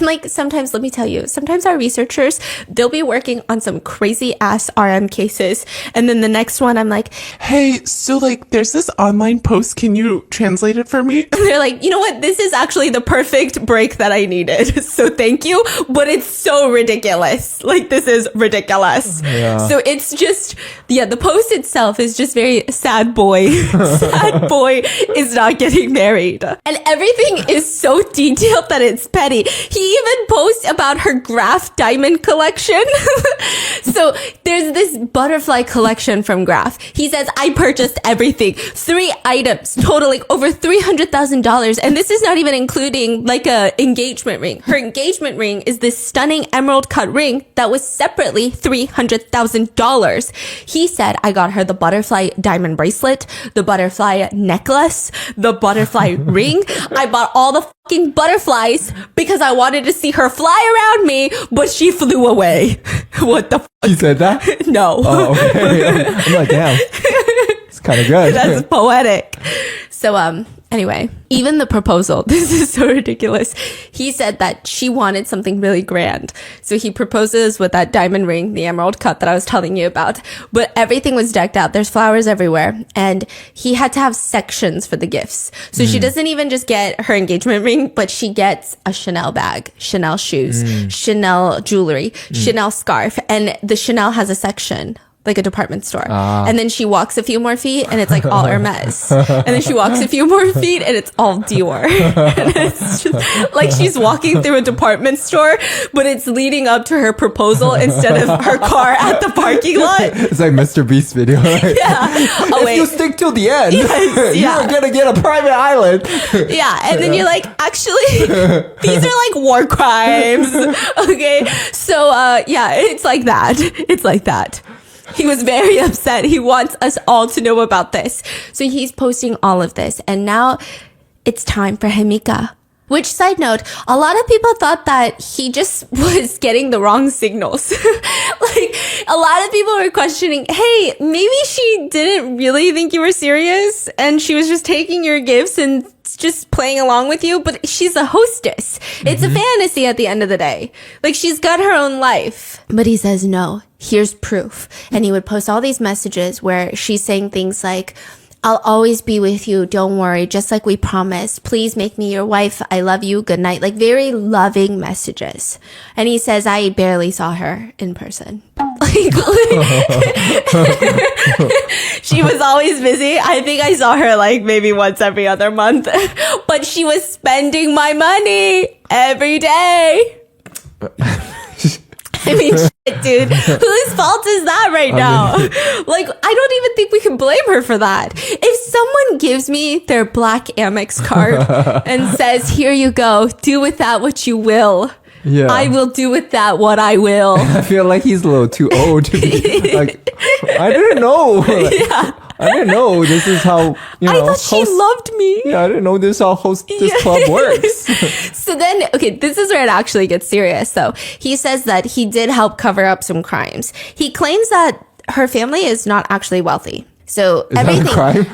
S1: like sometimes, let me tell you, sometimes our researchers, they'll be working on some crazy ass RM cases. And then the next one, I'm like,
S3: hey, so like there's this online post. Can you translate it for me?
S1: And they're like, you know what? This is actually the perfect break that I needed. So thank you. But it's so ridiculous. Like this is ridiculous. Yeah. So it's just, the post itself is just very sad boy. Sad boy is not getting married. And everything is so detailed that it's petty. He even posts about her Graf diamond collection. So there's this butterfly collection from Graf. He says, I purchased everything. 3 items totaling over $300,000. And this is not even including like a engagement ring. Her engagement ring is this stunning emerald cut ring that was separately $300,000. He said, I got her the butterfly diamond bracelet, the butterfly necklace, the butterfly ring. I bought all the fucking butterflies because I wanted to see her fly around me, but she flew away. What the fuck?
S2: you said that?
S1: No.
S2: Oh, okay. I'm like, damn. It's kind of good.
S1: That's poetic. So, anyway, even the proposal, this is so ridiculous. He said that she wanted something really grand. So he proposes with that diamond ring, the emerald cut that I was telling you about, but everything was decked out. There's flowers everywhere. And he had to have sections for the gifts. So she doesn't even just get her engagement ring, but she gets a Chanel bag, Chanel shoes, Chanel jewelry, Chanel scarf. And the Chanel has a section, like a department store. And then she walks a few more feet and it's like all Hermes. And then she walks a few more feet and it's all Dior. And it's just like she's walking through a department store, but it's leading up to her proposal instead of her car at the parking lot.
S2: It's like Mr. Beast video. Like,
S1: Yeah. Oh,
S2: if you stick till the end,
S1: Yes, yeah.
S2: you're gonna get a private island.
S1: Yeah. And then you're like, actually, these are like war crimes. Okay. So, yeah, it's like that. It's like that. He was very upset. He wants us all to know about this. So he's posting all of this. And now it's time for Himika. Which, side note, a lot of people thought that he just was getting the wrong signals. Like, a lot of people were questioning, hey, maybe she didn't really think you were serious and she was just taking your gifts and just playing along with you, but she's a hostess. It's a fantasy at the end of the day. Like, she's got her own life. But he says, no, here's proof. And he would post all these messages where she's saying things like, I'll always be with you. Don't worry. Just like we promised. Please make me your wife. I love you. Good night. Like very loving messages. And he says, I barely saw her in person. She was always busy. I think I saw her like maybe once every other month, but she was spending my money every day. I mean, shit, dude. Whose fault is that right now? Like, I don't even think we can blame her for that. If someone gives me their black Amex card and says, here you go, do with that what you will. Yeah. I will do with that what I will.
S2: I feel like he's a little too old to be like, I didn't know. Like, yeah. I didn't know this is how, you know.
S1: I thought she loved me.
S2: Yeah, I didn't know this is how this club works.
S1: So then, okay, this is where it actually gets serious. So he says that he did help cover up some crimes. He claims that her family is not actually wealthy. So
S2: is
S1: everything.
S2: That a crime?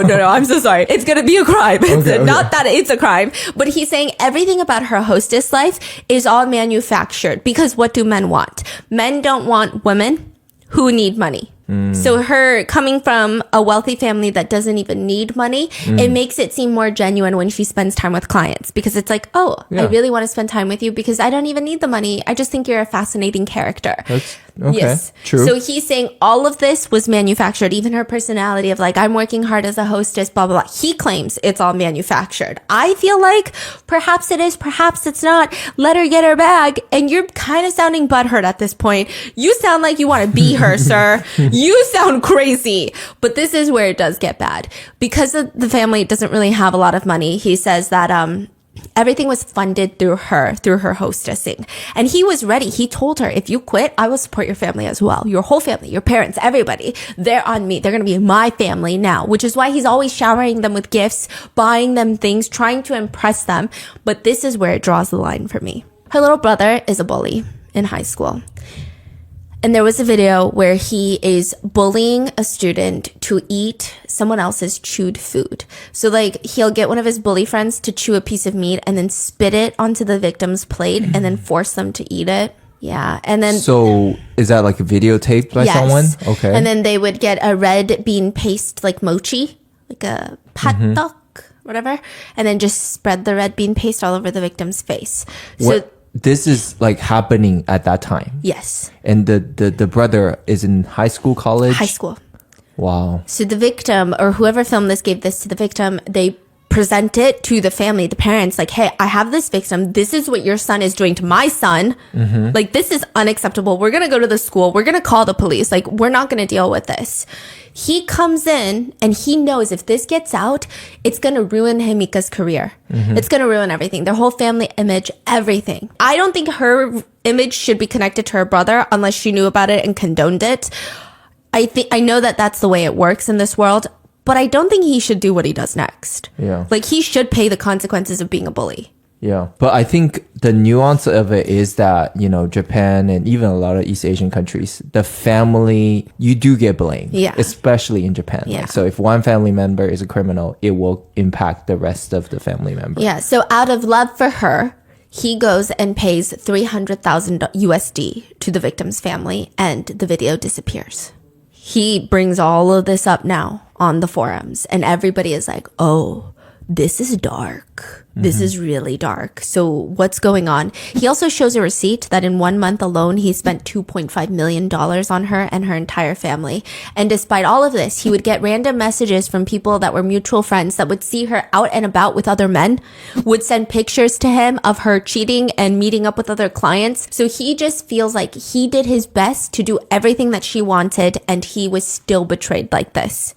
S1: No. I'm so sorry. It's going to be a crime. Okay. Not that it's a crime, but he's saying everything about her hostess life is all manufactured because what do men want? Men don't want women who need money. So her coming from a wealthy family that doesn't even need money, it makes it seem more genuine when she spends time with clients because it's like, oh, yeah. I really want to spend time with you because I don't even need the money. I just think you're a fascinating character.
S2: That's okay.
S1: Yes.
S2: True.
S1: So he's saying all of this was manufactured, even her personality of like, I'm working hard as a hostess, blah, blah, blah. He claims it's all manufactured. I feel like perhaps it is, perhaps it's not. Let her get her bag. And you're kind of sounding butthurt at this point. You sound like you want to be her, sir. You sound crazy. But this is where it does get bad. Because the family doesn't really have a lot of money. He says that, Everything was funded through her hostessing. And he was ready. He told her, if you quit, I will support your family as well. Your whole family, your parents, everybody. They're on me. They're going to be my family now, which is why he's always showering them with gifts, buying them things, trying to impress them. But this is where it draws the line for me. Her little brother is a bully in high school. And there was a video where he is bullying a student to eat someone else's chewed food. So like he'll get one of his bully friends to chew a piece of meat and then spit it onto the victim's plate and then force them to eat it. Yeah. And then
S2: So is that like a videotape by someone? Okay.
S1: And then they would get a red bean paste like mochi, like a pat dok, whatever, and then just spread the red bean paste all over the victim's face. So
S2: this is like happening at that time.
S1: yes.
S2: And the brother is in high school, college?
S1: High school.
S2: Wow.
S1: So the victim or whoever filmed this gave this to the victim. They present it to the family, the parents, like, hey, I have this victim. This is what your son is doing to my son. Like, this is unacceptable. We're going to go to the school. We're going to call the police. Like, we're not going to deal with this. He comes in and he knows if this gets out, it's going to ruin Himika's career. It's going to ruin everything, their whole family image, everything. I don't think her image should be connected to her brother unless she knew about it and condoned it. I know that that's the way it works in this world, but I don't think he should do what he does next.
S2: Yeah.
S1: Like, he should pay the consequences of being a bully.
S2: Yeah. But I think the nuance of it is that, you know, Japan and even a lot of East Asian countries, the family, you do get blamed.
S1: Yeah.
S2: Especially in Japan.
S1: Yeah.
S2: Like, so if one family member is a criminal, it will impact the rest of the family member.
S1: Yeah. So out of love for her, he goes and pays 300,000 USD to the victim's family and the video disappears. He brings all of this up now on the forums and everybody is like, oh, this is dark. This is really dark. So what's going on? He also shows a receipt that in 1 month alone, he spent $2.5 million on her and her entire family. And despite all of this, he would get random messages from people that were mutual friends that would see her out and about with other men, would send pictures to him of her cheating and meeting up with other clients. So he just feels like he did his best to do everything that she wanted and he was still betrayed like this.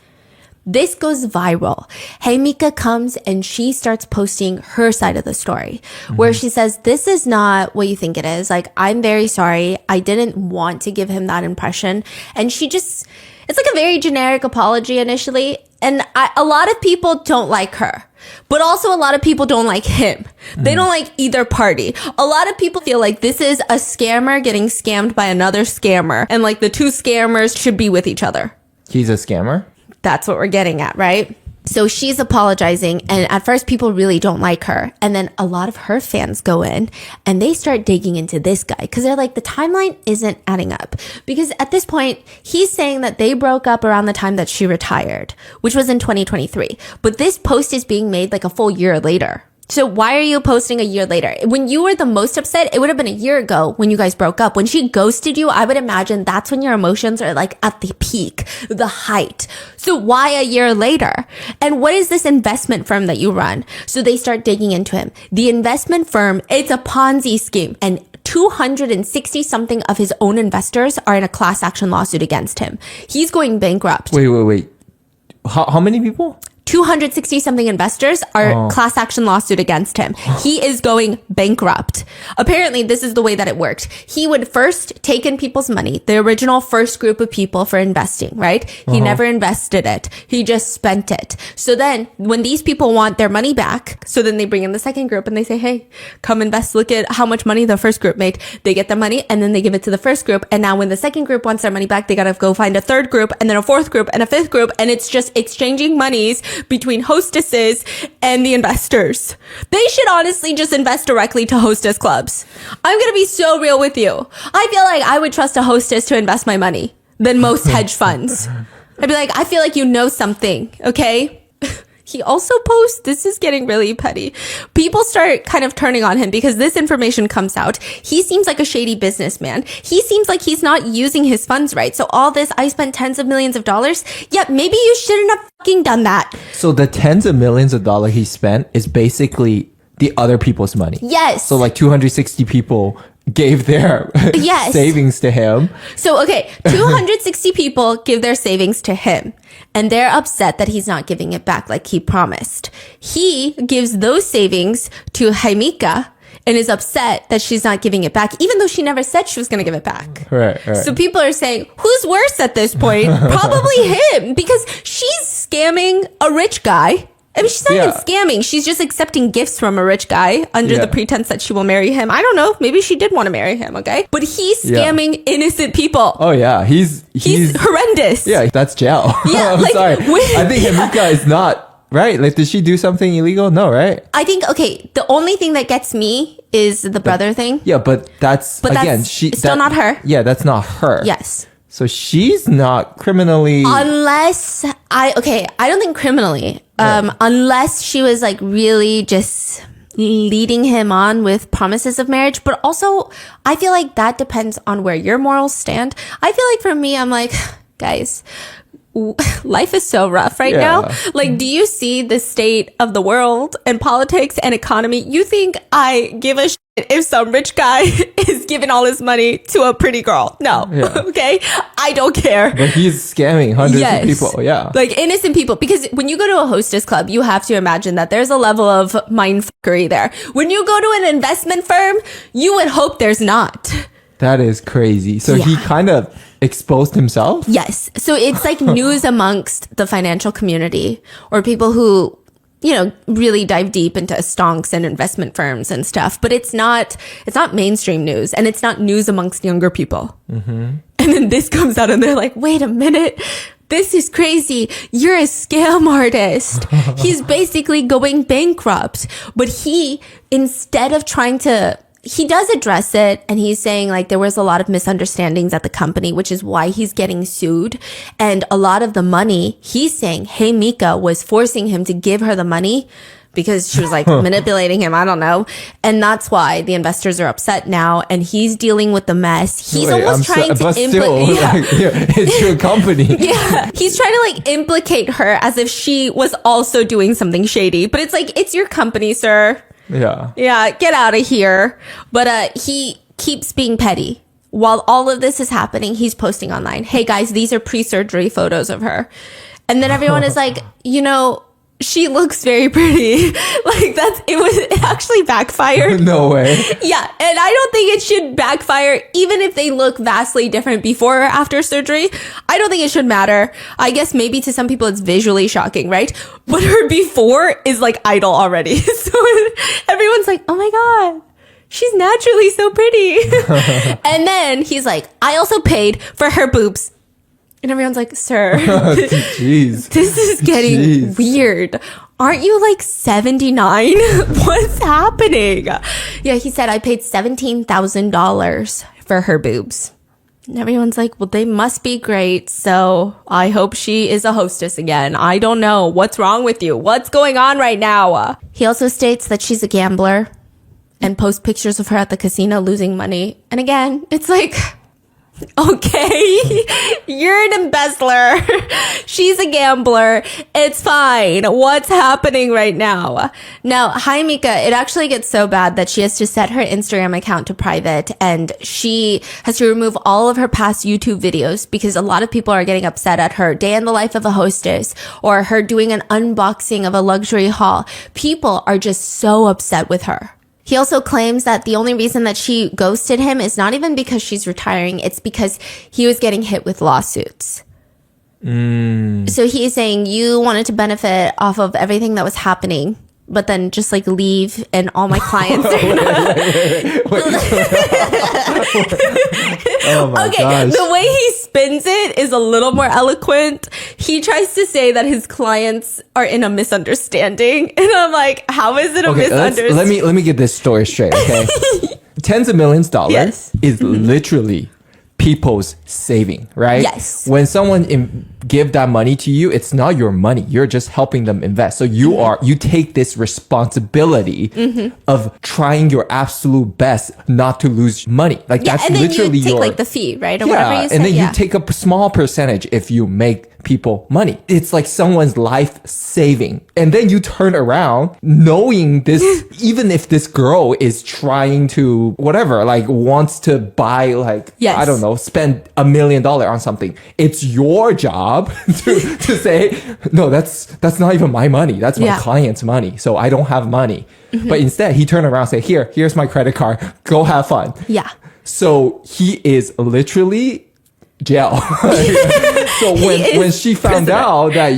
S1: This goes viral. Himika comes and she starts posting her side of the story where she says, this is not what you think it is. Like, I'm very sorry. I didn't want to give him that impression. And she just, it's like a very generic apology initially. And a lot of people don't like her, but also a lot of people don't like him. They don't like either party. A lot of people feel like this is a scammer getting scammed by another scammer. And like the two scammers should be with each other.
S2: He's a scammer?
S1: That's what we're getting at, right? So she's apologizing, and at first people really don't like her. And then a lot of her fans go in and they start digging into this guy because they're like, the timeline isn't adding up. Because at this point, he's saying that they broke up around the time that she retired, which was in 2023. But this post is being made like a full year later. So why are you posting a year later? When you were the most upset, it would have been a year ago when you guys broke up. When she ghosted you, I would imagine that's when your emotions are like at the peak, the height. So why a year later? And what is this investment firm that you run? So they start digging into him. The investment firm, it's a Ponzi scheme, and 260 something of his own investors are in a class action lawsuit against him. He's going bankrupt.
S2: Wait. How many people?
S1: 260 something investors are class action lawsuit against him. He is going bankrupt. Apparently, this is the way that it worked. He would first take in people's money, the original first group of people for investing, right? He never invested it. He just spent it. So then when these people want their money back, so then they bring in the second group and they say, hey, come invest. Look at how much money the first group made. They get the money and then they give it to the first group. And now when the second group wants their money back, they got to go find a third group and then a fourth group and a fifth group. And it's just exchanging monies between hostesses and the investors. They should honestly just invest directly to hostess clubs. I'm going to be so real with you. I feel like I would trust a hostess to invest my money than most hedge funds. I'd be like, I feel like you know something, okay? He also posts, this is getting really petty. People start kind of turning on him because this information comes out. He seems like a shady businessman. He seems like he's not using his funds right. So all this, I spent tens of millions of dollars. Yeah, maybe you shouldn't have fucking done that.
S2: So the tens of millions of dollars he spent is basically the other people's money.
S1: Yes.
S2: So like 260 people gave their
S1: Yes.
S2: savings to him.
S1: So, okay, 260 people give their savings to him, and they're upset that he's not giving it back like he promised. He gives those savings to Jaimica and is upset that she's not giving it back, even though she never said she was going to give it back.
S2: Right.
S1: So people are saying, who's worse at this point? Probably him, because she's scamming a rich guy. I mean, she's not even scamming. She's just accepting gifts from a rich guy under the pretense that she will marry him. I don't know. Maybe she did want to marry him, okay? But he's scamming innocent people.
S2: Oh, yeah. He's
S1: horrendous.
S2: Yeah, that's jail.
S1: Yeah,
S2: I'm
S1: like,
S2: sorry. I think Jaimica is not, right? Like, did she do something illegal? No, right?
S1: I think, okay, the only thing that gets me is the brother thing.
S2: Yeah, but that's, again,
S1: it's still not her.
S2: Yeah, that's not her.
S1: Yes.
S2: So she's not criminally...
S1: Unless, I don't think criminally. Unless she was like really just leading him on with promises of marriage. But also, I feel like that depends on where your morals stand. I feel like for me, I'm like, guys, life is so rough right now. Like, do you see the state of the world and politics and economy? You think I give a shit if some rich guy is giving all his money to a pretty girl? No. Okay? I don't care.
S2: But he's scamming hundreds of people. Yeah.
S1: Like innocent people. Because when you go to a hostess club, you have to imagine that there's a level of mindfuckery there. When you go to an investment firm, you would hope there's not.
S2: That is crazy. So he kind of exposed himself?
S1: Yes. So it's like news amongst the financial community or people who, you know, really dive deep into stonks and investment firms and stuff. But it's not mainstream news, and it's not news amongst younger people. And then this comes out and they're like, wait a minute. This is crazy. You're a scam artist. He's basically going bankrupt. But he, instead of trying to... He does address it, and he's saying like there was a lot of misunderstandings at the company, which is why he's getting sued. And a lot of the money, he's saying, hey, Mika was forcing him to give her the money because she was like manipulating him. I don't know. And that's why the investors are upset now, and he's dealing with the mess. He's almost trying to
S2: it's your company.
S1: He's trying to like implicate her as if she was also doing something shady. But it's like, it's your company, sir.
S2: Yeah,
S1: get out of here. But he keeps being petty. While all of this is happening, he's posting online, hey guys, these are pre-surgery photos of her. And then everyone is like, you know, she looks very pretty. Like it actually backfired.
S2: No way.
S1: Yeah. And I don't think it should backfire, even if they look vastly different before or after surgery. I don't think it should matter. I guess maybe to some people it's visually shocking, right? But her before is like idol already. So everyone's like, oh my God, she's naturally so pretty. And then he's like, I also paid for her boobs. And everyone's like, sir,
S2: Jeez.
S1: This is getting weird. Aren't you like 79? What's happening? Yeah, he said, I paid $17,000 for her boobs. And everyone's like, well, they must be great. So I hope she is a hostess again. I don't know. What's wrong with you? What's going on right now? He also states that she's a gambler and posts pictures of her at the casino losing money. And again, it's like... Okay, you're an embezzler. She's a gambler. It's fine. What's happening right now? Now, Jaimica, it actually gets so bad that she has to set her Instagram account to private, and she has to remove all of her past YouTube videos because a lot of people are getting upset at her day in the life of a hostess or her doing an unboxing of a luxury haul. People are just so upset with her. He also claims that the only reason that she ghosted him is not even because she's retiring. It's because he was getting hit with lawsuits. So he's saying you wanted to benefit off of everything that was happening, but then just like leave and all my clients are
S2: Oh my gosh.
S1: The way he spins it is a little more eloquent. He tries to say that his clients are in a misunderstanding. And I'm like, how is it a misunderstanding?
S2: Let me get this story straight, okay? Tens of millions of dollars is literally people's saving, right?
S1: Yes.
S2: When someone give that money to you, it's not your money. You're just helping them invest. So you take this responsibility of trying your absolute best not to lose money. Like that's
S1: and then
S2: literally
S1: you take like the fee, right? Or whatever you say.
S2: And then you take a small percentage if you make people money. It's like someone's life saving. And then you turn around knowing this, even if this girl is trying to, whatever, like wants to buy like,
S1: Yes.
S2: I don't know, spend $1 million on something. It's your job to say, no, that's not even my money. That's my client's money. So I don't have money. But instead he turned around and said, here's my credit card. Go have fun.
S1: Yeah.
S2: So he is literally jail. So when she found out that,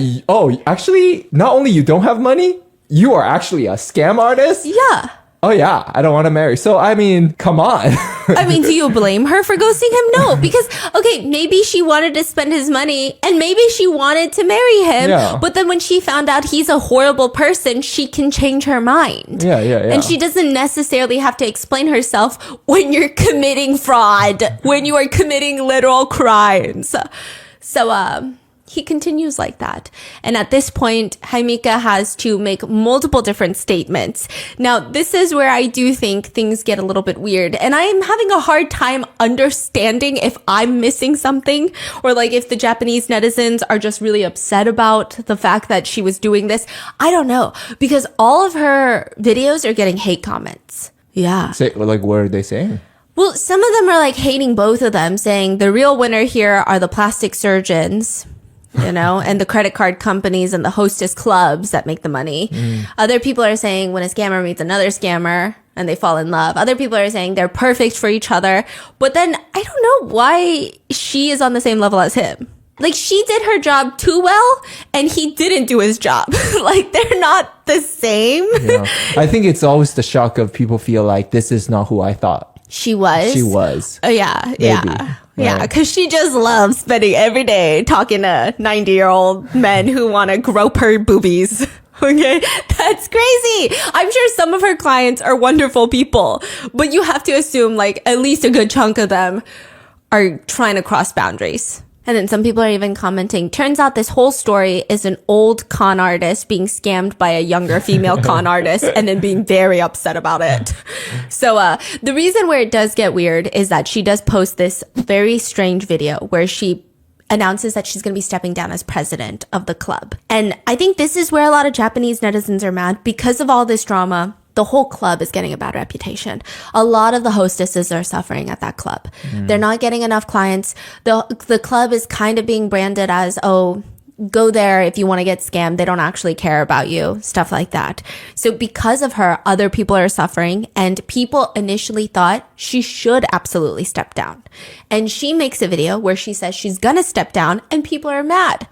S2: actually, not only you don't have money, you are actually a scam artist.
S1: Yeah.
S2: Oh yeah, I don't want to marry. So I mean, come on.
S1: I mean, do you blame her for ghosting him? No, because, okay, maybe she wanted to spend his money and maybe she wanted to marry him.
S2: Yeah.
S1: But then when she found out he's a horrible person, she can change her mind.
S2: Yeah.
S1: And she doesn't necessarily have to explain herself when you're committing fraud, when you are committing literal crimes. So, he continues like that. And at this point, Haimika has to make multiple different statements. Now, this is where I do think things get a little bit weird. And I am having a hard time understanding if I'm missing something or like if the Japanese netizens are just really upset about the fact that she was doing this. I don't know, because all of her videos are getting hate comments. Yeah.
S2: Say, like, what are they saying?
S1: Well, some of them are like hating both of them, saying the real winner here are the plastic surgeons, you know, and the credit card companies and the hostess clubs that make the money. Other people are saying when a scammer meets another scammer and they fall in love. Other people are saying they're perfect for each other. But then I don't know why she is on the same level as him. Like, she did her job too well and he didn't do his job. Like, they're not the same.
S2: Yeah. I think it's always the shock of people feel like this is not who I thought
S1: She was.
S2: Oh
S1: Yeah.
S2: Right.
S1: Because she just loves spending every day talking to 90-year-old men who want to grope her boobies. Okay, that's crazy. I'm sure some of her clients are wonderful people, but you have to assume like at least a good chunk of them are trying to cross boundaries. And then some people are even commenting, turns out this whole story is an old con artist being scammed by a younger female con artist and then being very upset about it. So the reason where it does get weird is that she does post this very strange video where she announces that she's going to be stepping down as president of the club. And I think this is where a lot of Japanese netizens are mad because of all this drama. The whole club is getting a bad reputation. A lot of the hostesses are suffering at that club. They're not getting enough clients. The club is kind of being branded as, oh, go there if you want to get scammed. They don't actually care about you, stuff like that. So because of her, other people are suffering, and people initially thought she should absolutely step down. And she makes a video where she says she's gonna step down, and people are mad.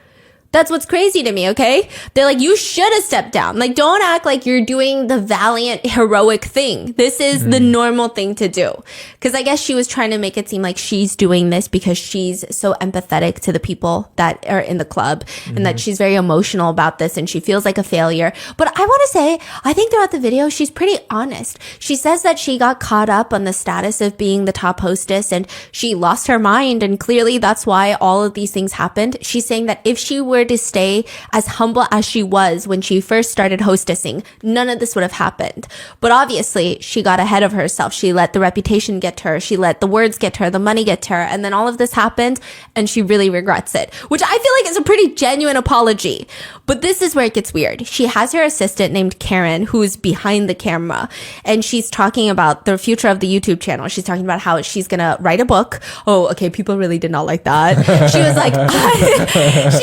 S1: That's what's crazy to me, okay? They're like, you should have stepped down. Like, don't act like you're doing the valiant, heroic thing. This is the normal thing to do. Because I guess she was trying to make it seem like she's doing this because she's so empathetic to the people that are in the club and that she's very emotional about this and she feels like a failure. But I want to say, I think throughout the video, she's pretty honest. She says that she got caught up on the status of being the top hostess and she lost her mind. And clearly that's why all of these things happened. She's saying that if she were to stay as humble as she was when she first started hostessing, none of this would have happened. But obviously, she got ahead of herself. She let the reputation get to her. She let the words get to her, the money get to her. And then all of this happened, and she really regrets it, which I feel like is a pretty genuine apology. But this is where it gets weird. She has her assistant named Karen, who's behind the camera, and she's talking about the future of the YouTube channel. She's talking about how she's going to write a book. Oh, okay. People really did not like that. She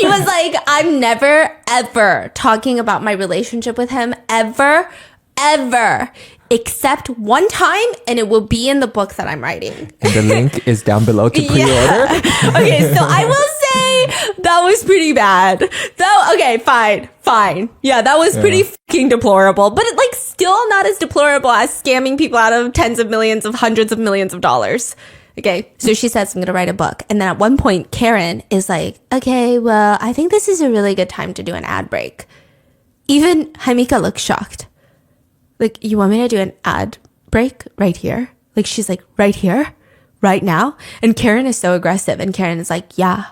S1: was like, I'm never, ever talking about my relationship with him, ever, except one time, and it will be in the book that I'm writing.
S2: And the link is down below to pre-order.
S1: Yeah. Okay, so I will say that was pretty bad. Okay, fine. Yeah, that was pretty fucking deplorable, but like still not as deplorable as scamming people out of tens of millions of hundreds of millions of dollars. Okay, so she says, I'm going to write a book. And then at one point, Karen is like, okay, well, I think this is a really good time to do an ad break. Even Haimika looks shocked. Like, you want me to do an ad break right here? Like, she's like, right here? Right now? And Karen is so aggressive. And Karen is like, yeah,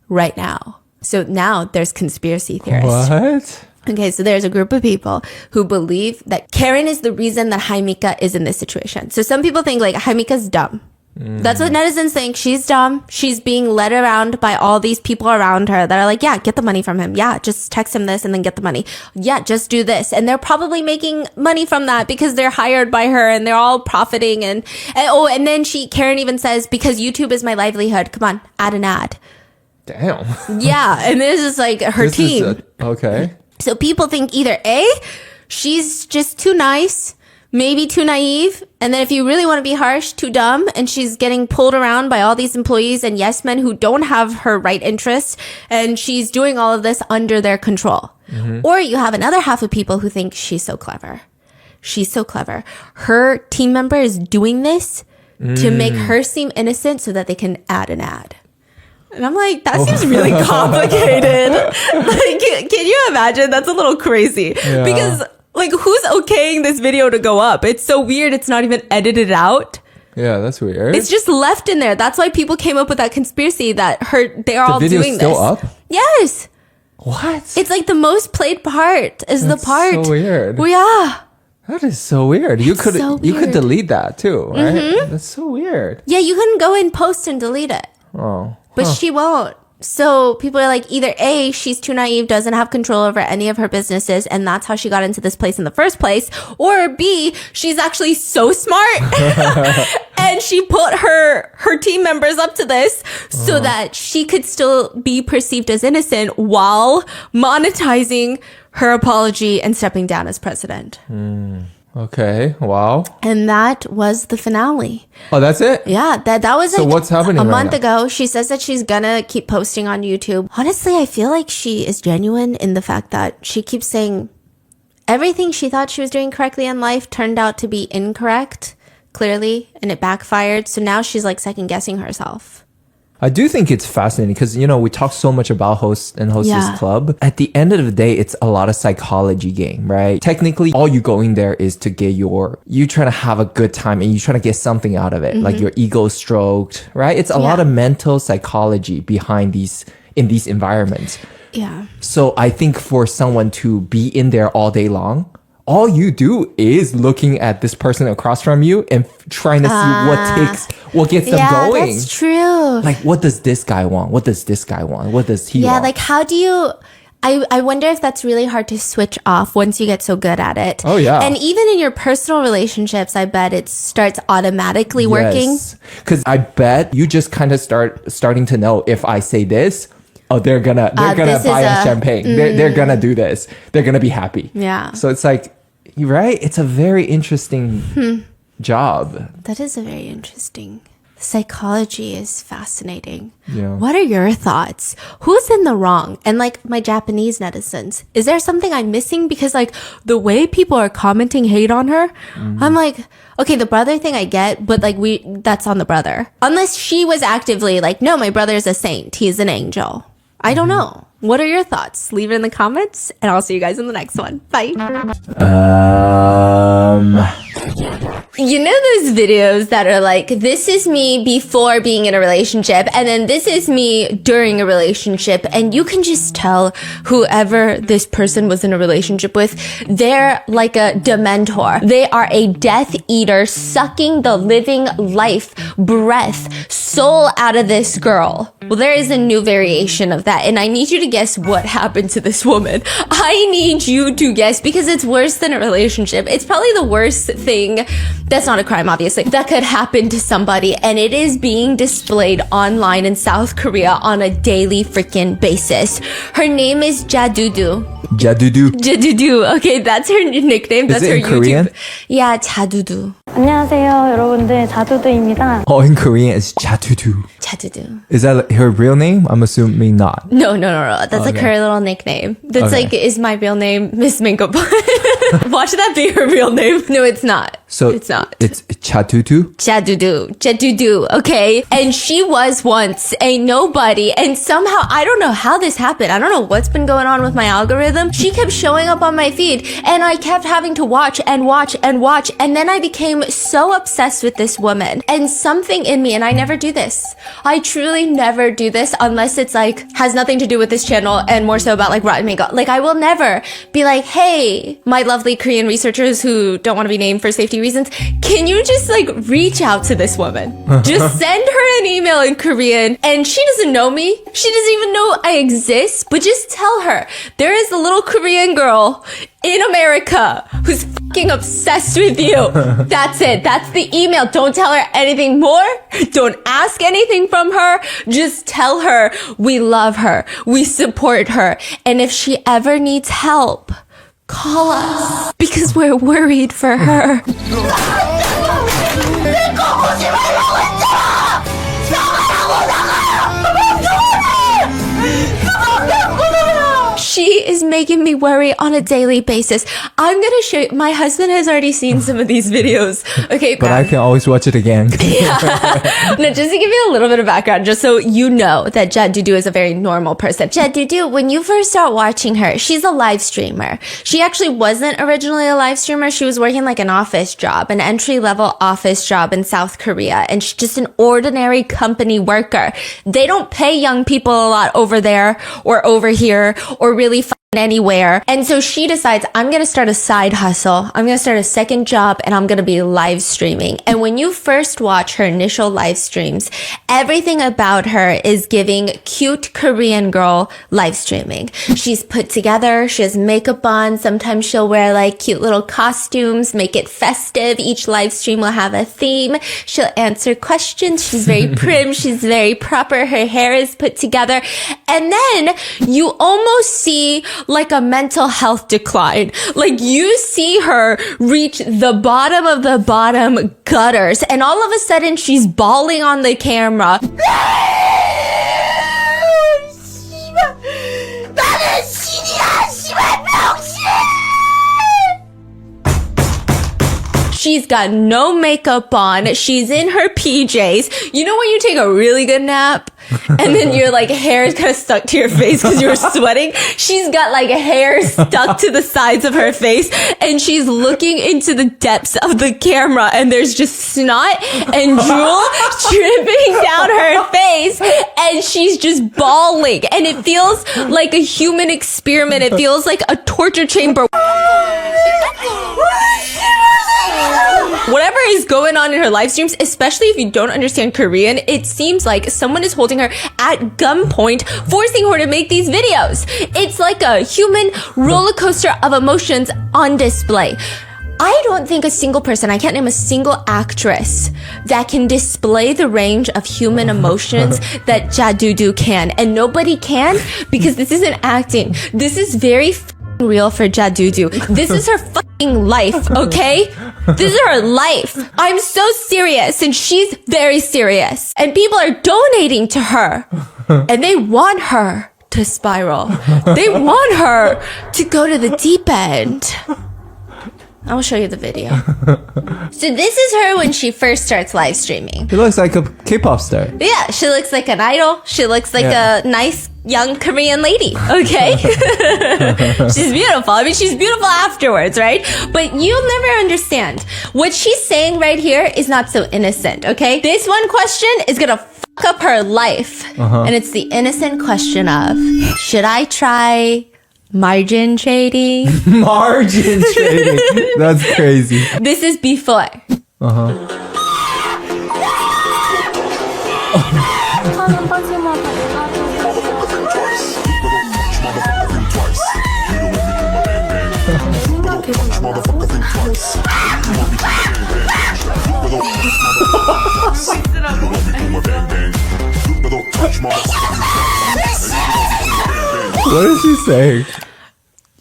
S1: right now. So now there's conspiracy theorists.
S2: What?
S1: Okay, so there's a group of people who believe that Karen is the reason that Haimika is in this situation. So some people think like Haimika's dumb. That's what netizens think. She's dumb. She's being led around by all these people around her that are like, yeah, get the money from him. Yeah, just text him this and then get the money. Yeah, just do this. And they're probably making money from that because they're hired by her and they're all profiting. And then Karen even says, because YouTube is my livelihood. Come on, add an ad.
S2: Damn.
S1: Yeah, and this is like her team.
S2: Okay.
S1: So people think either A, she's just too nice, maybe too naive, and then if you really want to be harsh, too dumb, and she's getting pulled around by all these employees and yes men who don't have her right interests, and she's doing all of this under their control. Or you have another half of people who think she's so clever. She's so clever. Her team member is doing this to make her seem innocent so that they can add an ad. And I'm like, that seems really complicated. Like, can you imagine? That's a little crazy.
S2: Yeah.
S1: Because, like, who's okaying this video to go up? It's so weird. It's not even edited out.
S2: Yeah, that's weird.
S1: It's just left in there. That's why people came up with that conspiracy that they're all doing this.
S2: The video's still up?
S1: Yes.
S2: What?
S1: It's like the most played part is
S2: That's
S1: the part.
S2: so weird.
S1: Well, yeah.
S2: That is so weird. You could
S1: so
S2: you could
S1: weird.
S2: delete that too, right? That's so weird.
S1: Yeah, you can go in post and delete it.
S2: Oh.
S1: But she won't. So people are like, either A, she's too naive, doesn't have control over any of her businesses, and that's how she got into this place in the first place. Or B, she's actually so smart and she put her team members up to this so that she could still be perceived as innocent while monetizing her apology and stepping down as president.
S2: Okay. Wow.
S1: And that was the finale.
S2: Oh, that's it?
S1: Yeah, that was
S2: So
S1: like
S2: what's happening
S1: a
S2: right
S1: month
S2: now?
S1: ago. She says that she's gonna keep posting on YouTube. Honestly, I feel like she is genuine in the fact that she keeps saying everything she thought she was doing correctly in life turned out to be incorrect, clearly, and it backfired. So now she's like second guessing herself.
S2: I do think it's fascinating because, we talk so much about host and hostess
S1: Yeah.
S2: club. At the end of the day, it's a lot of psychology game, right? Technically, all you going there is to get you trying to have a good time and you trying to get something out of it, like your ego stroked, right? It's a lot of mental psychology behind in these environments.
S1: Yeah.
S2: So I think for someone to be in there all day long, all you do is looking at this person across from you and trying to see what gets them going.
S1: That's true.
S2: Like, what does this guy want? What does this guy want? What does he
S1: Yeah,
S2: want?
S1: like how do you... I wonder if that's really hard to switch off once you get so good at it.
S2: Oh, yeah.
S1: And even in your personal relationships, I bet it starts automatically working.
S2: Because I bet you just kind of starting to know if I say this, they're gonna
S1: this
S2: buy
S1: is
S2: a champagne. They're gonna do this. They're gonna be happy.
S1: Yeah.
S2: So it's like, right? It's a very interesting job.
S1: That is a very interesting. Psychology is fascinating.
S2: Yeah.
S1: What are your thoughts? Who's in the wrong? And like my Japanese netizens, is there something I'm missing? Because like the way people are commenting hate on her, I'm like, okay, the brother thing I get, but like that's on the brother. Unless she was actively like, no, my brother's a saint. He's an angel. I don't know. What are your thoughts? Leave it in the comments and I'll see you guys in the next one. Bye. You know those videos that are like, this is me before being in a relationship, and then this is me during a relationship, and you can just tell whoever this person was in a relationship with, they're like a dementor. They are a Death Eater sucking the living life, breath, soul out of this girl. Well, there is a new variation of that, and I need you to guess what happened to this woman. I need you to guess because it's worse than a relationship. It's probably the worst thing. That's not a crime, obviously. That could happen to somebody, and it is being displayed online in South Korea on a daily freaking basis. Her name is Jadudu.
S2: Jadudu.
S1: Jadudu. Okay, that's her nickname. That's
S2: Is it
S1: her
S2: in
S1: YouTube.
S2: Korean?
S1: Yeah, Jadudu.
S4: 안녕하세요, 여러분들. 자두두입니다.
S2: Oh, in Korean, it's Jadudu.
S1: Jadudu.
S2: Is that her real name? I'm assuming not.
S1: No. That's like her little nickname. That's
S2: Okay.
S1: like, is my real name Miss Minko? Watch that be her real name. No, it's not.
S2: So
S1: it's not.
S2: It's Jadudu.
S1: Jadudu, okay? And she was once a nobody, and somehow, I don't know how this happened. I don't know what's been going on with my algorithm. She kept showing up on my feed, and I kept having to watch and watch and watch, and then I became so obsessed with this woman. And something in me, and I never do this. I truly never do this unless it's like, has nothing to do with this channel and more so about like rotten makeup. Like I will never be like, hey, my lovely Korean researchers who don't want to be named for safety safety reasons, can you just like reach out to this woman? Just send her an email in Korean, and she doesn't know me. She doesn't even know I exist, but just tell her there is a little Korean girl in America who's fucking obsessed with you. That's it. That's the email. Don't tell her anything more. Don't ask anything from her. Just tell her we love her. We support her. And if she ever needs help, call us because we're worried for her. She is making me worry on a daily basis. I'm going to show you. My husband has already seen some of these videos. Okay,
S2: But I can always watch it again.
S1: No, just to give you a little bit of background, just so you know that Jadudu is a very normal person. Jadudu, when you first start watching her, she's a live streamer. She actually wasn't originally a live streamer. She was working like an office job, an entry-level office job in South Korea. And she's just an ordinary company worker. They don't pay young people a lot over there or over here or really anywhere. And so she decides, I'm going to start a side hustle. I'm going to start a second job and I'm going to be live streaming. And when you first watch her initial live streams, everything about her is giving cute Korean girl live streaming. She's put together. She has makeup on. Sometimes she'll wear like cute little costumes, make it festive. Each live stream will have a theme. She'll answer questions. She's very prim. She's very proper. Her hair is put together. And then you almost see like a mental health decline. Like you see her reach the bottom of the bottom gutters and all of a sudden she's bawling on the camera. She's got no makeup on. She's in her PJs. You know when you take a really good nap and then your like hair is kind of stuck to your face because you're sweating? She's got like hair stuck to the sides of her face and she's looking into the depths of the camera and there's just snot and drool dripping down her face and she's just bawling and it feels like a human experiment. It feels like a torture chamber. Whatever is going on in her live streams, especially if you don't understand Korean, it seems like someone is holding her at gunpoint, forcing her to make these videos. It's like a human roller coaster of emotions on display. I don't think a single person, I can't name a single actress that can display the range of human emotions that Jadudu can. And nobody can because this isn't acting. This is very real for Jadudu. This is her fucking life, okay? This is her life. I'm so serious and she's very serious. And people are donating to her. And they want her to spiral. They want her to go to the deep end. I'll show you the video. So this is her when she first starts live streaming.
S2: She looks like a K-pop star.
S1: Yeah, she looks like an idol. She looks like a nice young Korean lady, okay? She's beautiful. I mean, she's beautiful afterwards, right? But you'll never understand. What she's saying right here is not so innocent, okay? This one question is gonna fuck up her life. And it's the innocent question of, should I try margin trading?
S2: Margin trading. That's crazy.
S1: This is before.
S2: What is she saying?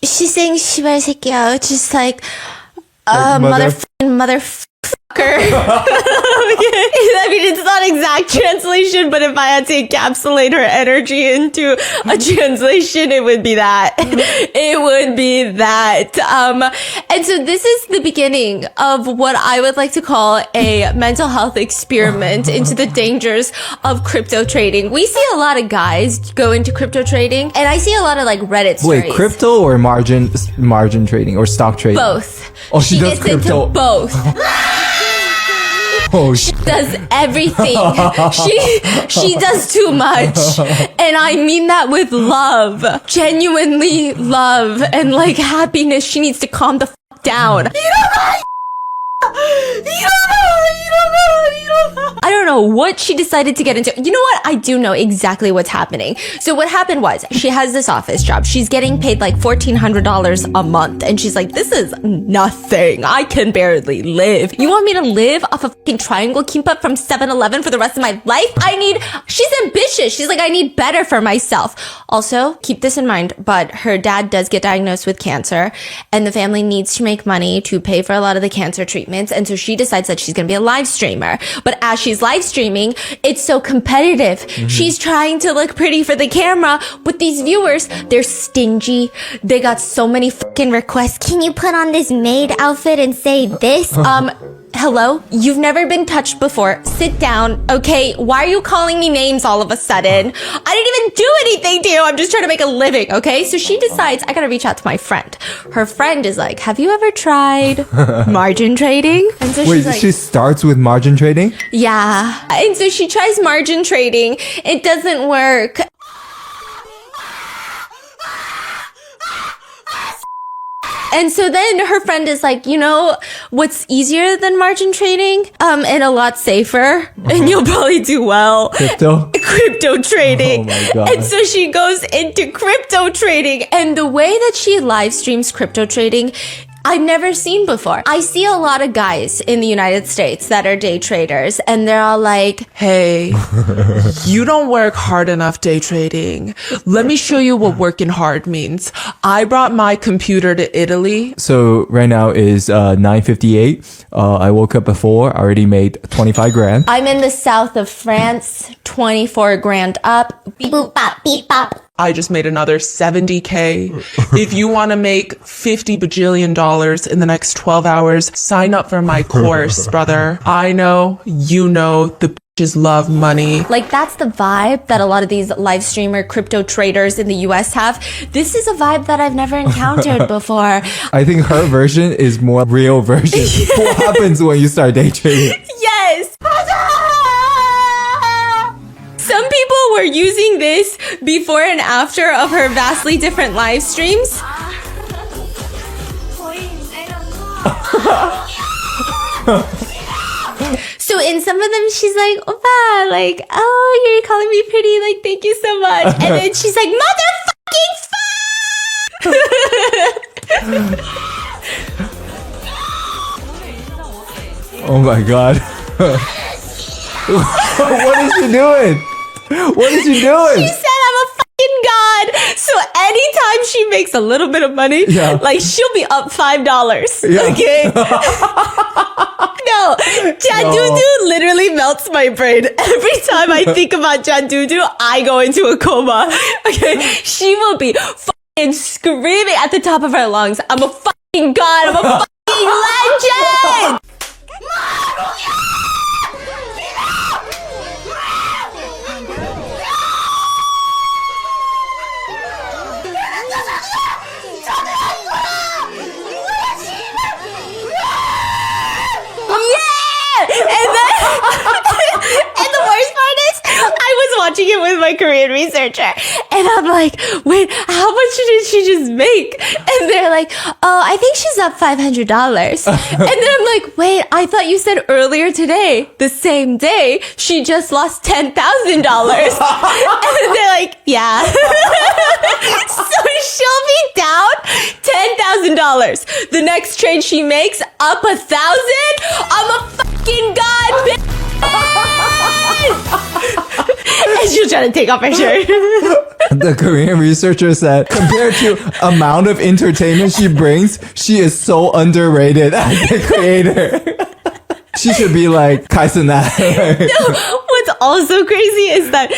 S1: She's saying "시발 새끼야," just like motherfucker. I mean, it's not exact translation, but if I had to encapsulate her energy into a translation, it would be that. It would be that. And so this is the beginning of what I would like to call a mental health experiment into the dangers of crypto trading. We see a lot of guys go into crypto trading, and I see a lot of like Reddit stories.
S2: Wait, crypto or margin trading or stock trading?
S1: Both.
S2: Oh, she does
S1: gets
S2: crypto.
S1: into both.
S2: Oh,
S1: She does everything. She does too much. And I mean that with love. Genuinely love and like happiness. She needs to calm the fuck down. I don't know what she decided to get into. You know what? I do know exactly what's happening. So what happened was she has this office job. She's getting paid like $1,400 a month. And she's like, this is nothing. I can barely live. You want me to live off a fucking triangle kimbap from 7-Eleven for the rest of my life? She's ambitious. She's like, I need better for myself. Also, keep this in mind, but her dad does get diagnosed with cancer and the family needs to make money to pay for a lot of the cancer treatments. And so she decides that she's going to be a live streamer. But as she's live streaming, it's so competitive. She's trying to look pretty for the camera, but these viewers, they're stingy. They got so many fucking requests. Can you put on this maid outfit and say this? Hello? You've never been touched before. Sit down, okay? Why are you calling me names all of a sudden? I didn't even do anything to you. I'm just trying to make a living, okay? So she decides, I gotta reach out to my friend. Her friend is like, have you ever tried margin trading? And so
S2: Wait,
S1: she's like,
S2: she starts with margin trading?
S1: yeah. And so she tries margin trading. It doesn't work. And so then her friend is like, you know, what's easier than margin trading? And a lot safer. And you'll probably do well. Crypto trading.
S2: Oh my God.
S1: And so she goes into crypto trading. And the way that she live streams crypto trading, I've never seen before. I see a lot of guys in the United States that are day traders and they're all like,
S3: Hey, you don't work hard enough day trading. Let me show you what working hard means. I brought my computer to Italy.
S2: So right now is 9:58. I woke up before. I already made 25 grand.
S1: I'm in the south of France, 24 grand up. Beep boop bop, beep bop.
S3: I just made another 70K. If you want to make $50 bajillion in the next 12 hours, sign up for my course, brother. I know, you know, the bitches love money.
S1: Like, that's the vibe that a lot of these live streamer crypto traders in the US have. This is a vibe that I've never encountered before.
S2: I think her version is more real version. What happens when you start day trading?
S1: Yes! Some people were using this before and after of her vastly different live streams. So in some of them, she's like, Oppa, like, oh, you're calling me pretty, like, thank you so much. And then she's like, motherfucking fuck!
S2: Oh my God. What is she doing? What is she doing?
S1: She said I'm a fucking god. So anytime she makes a little bit of money, like she'll be up $5.
S2: Yeah.
S1: Okay? No, Jadudu literally melts my brain. Every time I think about Jadudu, I go into a coma. Okay? She will be fucking screaming at the top of her lungs. I'm a fucking god. I'm a fucking legend. And the worst part is, I was watching it with my Korean researcher, and I'm like, wait, how much did she just make? And they're like, oh, I think she's up $500. And then I'm like, wait, I thought you said earlier today, the same day, she just lost $10,000. And they're like, yeah. So she'll be down $10,000. The next trade she makes, up $1,000. I'm a fucking god, bitch. And she'll try to take off her shirt.
S2: The Korean researcher said, compared to amount of entertainment she brings, she is so underrated as a creator. She should be like Kaisuna.
S1: No, what's also crazy is that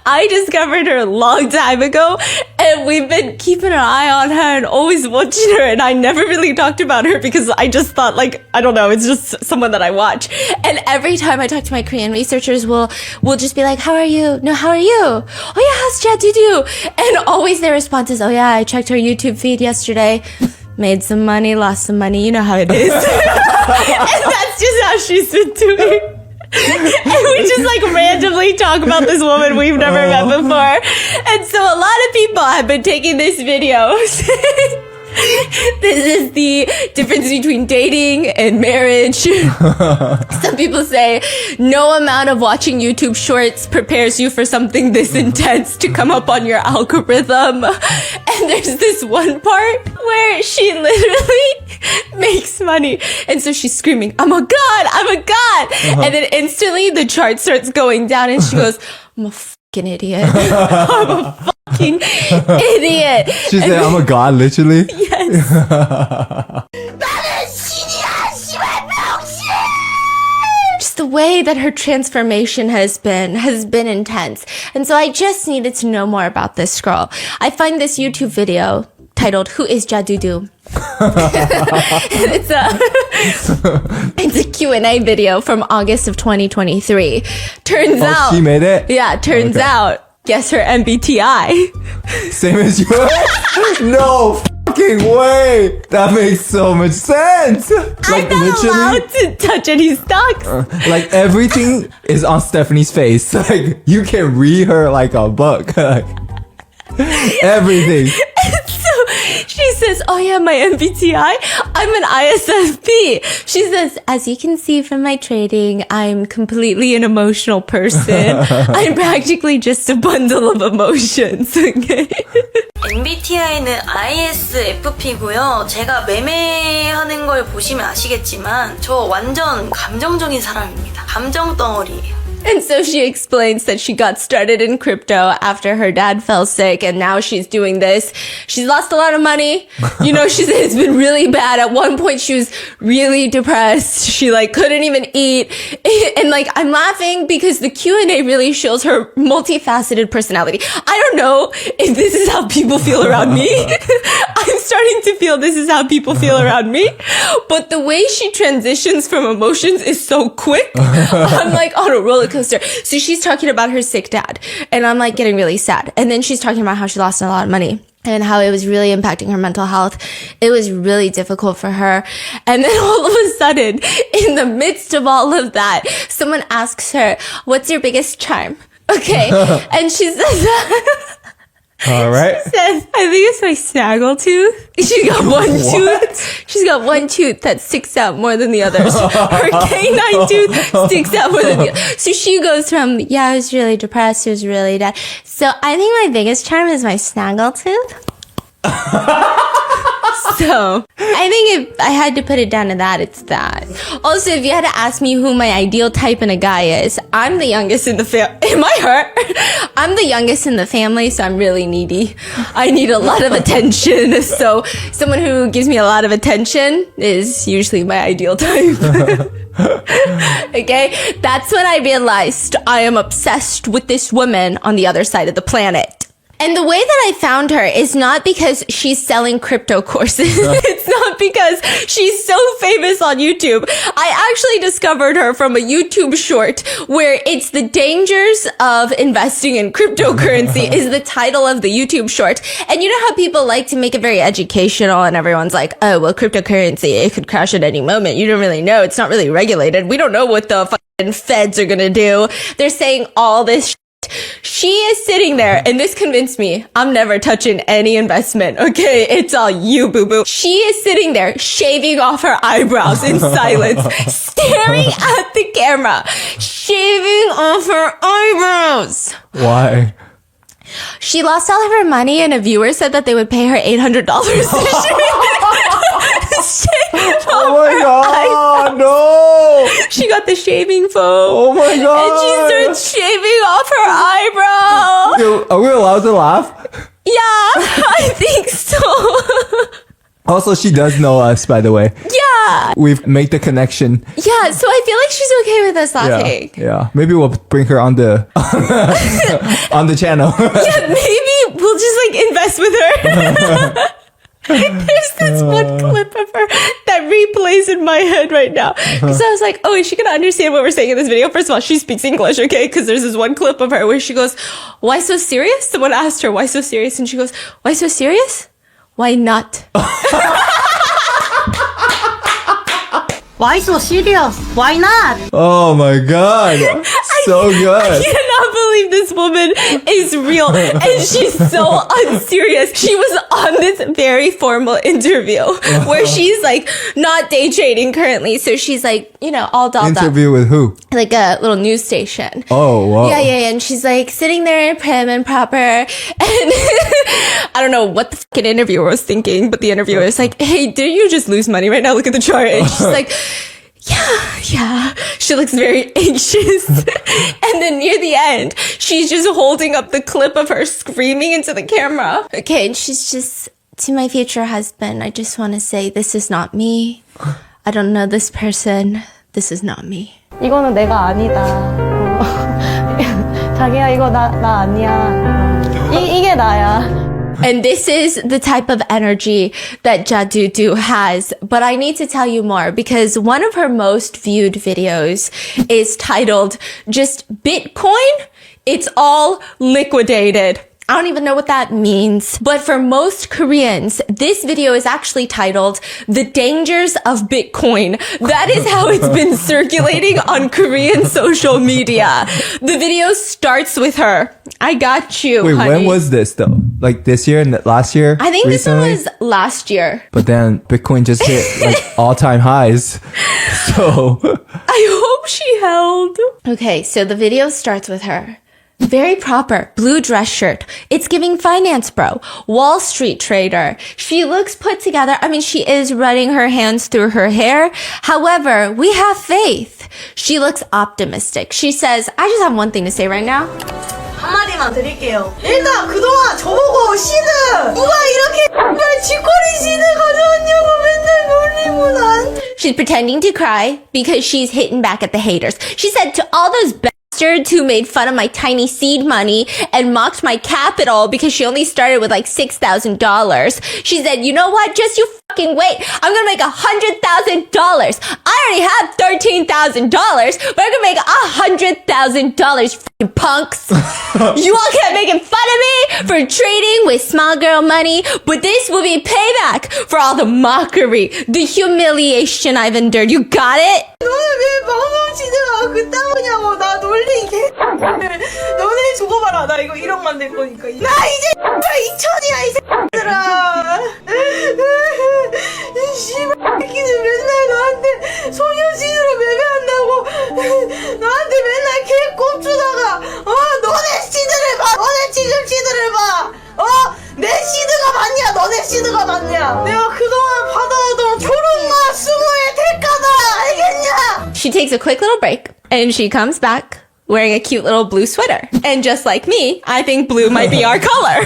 S1: I discovered her a long time ago, and we've been keeping an eye on her and always watching her, and I never really talked about her because I just thought, like, I don't know, it's just someone that I watch. And every time I talk to my Korean researchers, we'll just be like, how are you? No, how are you? Oh yeah, how's Jadudu? And always their response is, oh yeah, I checked her YouTube feed yesterday. Made some money, lost some money. You know how it is. And that's just how she's been doing. And we just like randomly talk about this woman we've never met before. And so a lot of people have been taking this video This is the difference between dating and marriage. Some people say no amount of watching YouTube shorts prepares you for something this intense to come up on your algorithm. And there's this one part where she literally makes money. And so she's screaming, I'm a god, I'm a god. And then instantly the chart starts going down and she goes, I'm a fucking idiot. I'm a fucking idiot.
S2: She said, I'm a god, literally?
S1: Yes. Just the way that her transformation has been intense. And so I just needed to know more about this girl. I find this YouTube video titled, Who is Jadudu? It's a Q&A video from August of 2023. Turns out.
S2: She made it?
S1: Yeah, turns out. Guess her MBTI.
S2: Same as yours? No fucking way! That makes so much sense!
S1: I'm not allowed to touch any stocks.
S2: Like everything is on Stephanie's face. Like you can read her like a book. Everything.
S1: So she says, oh yeah, my MBTI, I'm an ISFP. She says, as you can see from my trading, I'm completely an emotional person. I'm practically just a bundle of emotions. Okay.
S5: MBTI는 ISFP고요. 제가 매매하는 걸 보시면 아시겠지만 저 완전 감정적인 사람입니다. 감정 덩어리예요.
S1: And so she explains that she got started in crypto after her dad fell sick and now she's doing this. She's lost a lot of money. You know, she said it's been really bad. At one point she was really depressed. She like couldn't even eat. And like, I'm laughing because the Q&A really shows her multifaceted personality. I don't know if this is how people feel around me. I'm starting to feel this is how people feel around me. But the way she transitions from emotions is so quick. I'm like on a roller coaster. So she's talking about her sick dad and I'm like getting really sad. And then she's talking about how she lost a lot of money and how it was really impacting her mental health. It was really difficult for her. And then all of a sudden, in the midst of all of that, someone asks her, what's your biggest charm? Okay. And she says,
S2: All right.
S1: She says, I think it's my snaggle tooth. She's got one tooth. She's got one tooth that sticks out more than the others. Her canine tooth sticks out more than the others. So she goes from, yeah, I was really depressed. It was really bad. So I think my biggest charm is my snaggle tooth. So I think if I had to put it down to that, it's that. Also, if you had to ask me who my ideal type in a guy is, I'm the youngest in the family. Am I hurt? I'm the youngest in the family, so I'm really needy. I need a lot of attention. So someone who gives me a lot of attention is usually my ideal type. Okay? That's when I realized I am obsessed with this woman on the other side of the planet. And the way that I found her is not because she's selling crypto courses. It's not because she's so famous on YouTube. I actually discovered her from a YouTube short where it's the dangers of investing in cryptocurrency is the title of the YouTube short. And you know how people like to make it very educational and everyone's like, oh, well, cryptocurrency, it could crash at any moment. You don't really know. It's not really regulated. We don't know what the fucking feds are going to do. They're saying all this She is sitting there, and this convinced me, I'm never touching any investment, okay? It's all you, boo-boo. She is sitting there, shaving off her eyebrows in silence, staring at the camera, shaving off her eyebrows.
S2: Why?
S1: She lost all of her money, and a viewer said that they would pay her $800 to shave
S2: Oh my god, no!
S1: She got the shaving foam.
S2: Oh my god!
S1: And she starts shaving off her eyebrow.
S2: Yo, are we allowed to laugh?
S1: Yeah, I think so.
S2: Also, she does know us, by the way.
S1: Yeah.
S2: We've made the connection.
S1: Yeah, so I feel like she's okay with us laughing.
S2: Yeah. Maybe we'll bring her on the on the channel.
S1: Yeah, maybe we'll just like invest with her. There's this one clip of her that replays in my head right now. Because I was like, oh, is she going to understand what we're saying in this video? First of all, she speaks English, okay? Because there's this one clip of her where she goes, why so serious? Someone asked her, why so serious? And she goes, why so serious? Why not?
S6: Why so serious? Why not?
S2: Oh my god. So good.
S1: I cannot believe this woman is real. And she's so unserious. She was on this very formal interview where she's like not day trading currently. So she's like, you know, all dolled up.
S2: Interview with who?
S1: Like a little news station.
S2: Oh, wow.
S1: Yeah. And she's like sitting there prim and proper. And I don't know what the fucking interviewer was thinking, but the interviewer was like, hey, did you just lose money right now? Look at the chart. And she's like, yeah. She looks very anxious. And then near the end, she's just holding up the clip of her screaming into the camera. Okay, and she's just, to my future husband, I just want to say, this is not me. I don't know this person. This is not me.
S4: 이거는 내가 아니다. 자기야 이거 나 아니야. 이게 나야.
S1: And this is the type of energy that Jadudu has. But I need to tell you more because one of her most viewed videos is titled just Bitcoin. It's all liquidated. I don't even know what that means. But for most Koreans, this video is actually titled The Dangers of Bitcoin. That is how it's been circulating on Korean social media. The video starts with her. I got you,
S2: Wait,
S1: honey.
S2: when was this though? Like this year and last year?
S1: I think
S2: recently?
S1: this one was last year.
S2: But then Bitcoin just hit like all-time highs. So
S1: I hope she held. Okay, so the video starts with her. Very proper, blue dress shirt. It's giving finance bro. Wall Street trader. She looks put together. I mean, she is running her hands through her hair. However, we have faith. She looks optimistic. She says, I just have one thing to say right now.
S5: 한마디만 드릴게요. 일단 그동안 저보고 시드 누가 이렇게 쥐꼬리 시드 가져왔냐고 맨날 놀리고 난.
S1: She's pretending to cry because she's hitting back at the haters. She said to all those bastards who made fun of my tiny seed money and mocked my capital because she only started with like $6,000. She said, you know what? Just you fucking wait. I'm gonna make $100,000. I already have $13,000, but I'm gonna make $100,000, fucking punks. You all kept making fun of me for trading with small girl money, but this will be payback for all the mockery, the humiliation I've endured. You got it?
S5: 너네 왜 방송시드가 그따구냐고 나 놀리게. 너네 죽어봐라. 나 이거 1억 만들 거니까. 나 이제 2천이야 이 새끼들아. 이 씨발 새끼들 맨날 나한테 소녀시드로 매매한다고 나한테 맨날 개꼽 주다가 너네 시드를 봐. 너네 지금 시드를 봐. 내 시드가 맞냐? 너네 시드가 맞냐? 내가 그동안 받아오던 초롱과 수모의 대가다. 알겠냐?
S1: She takes a quick little break and she comes back wearing a cute little blue sweater. And just like me, I think blue might be our color.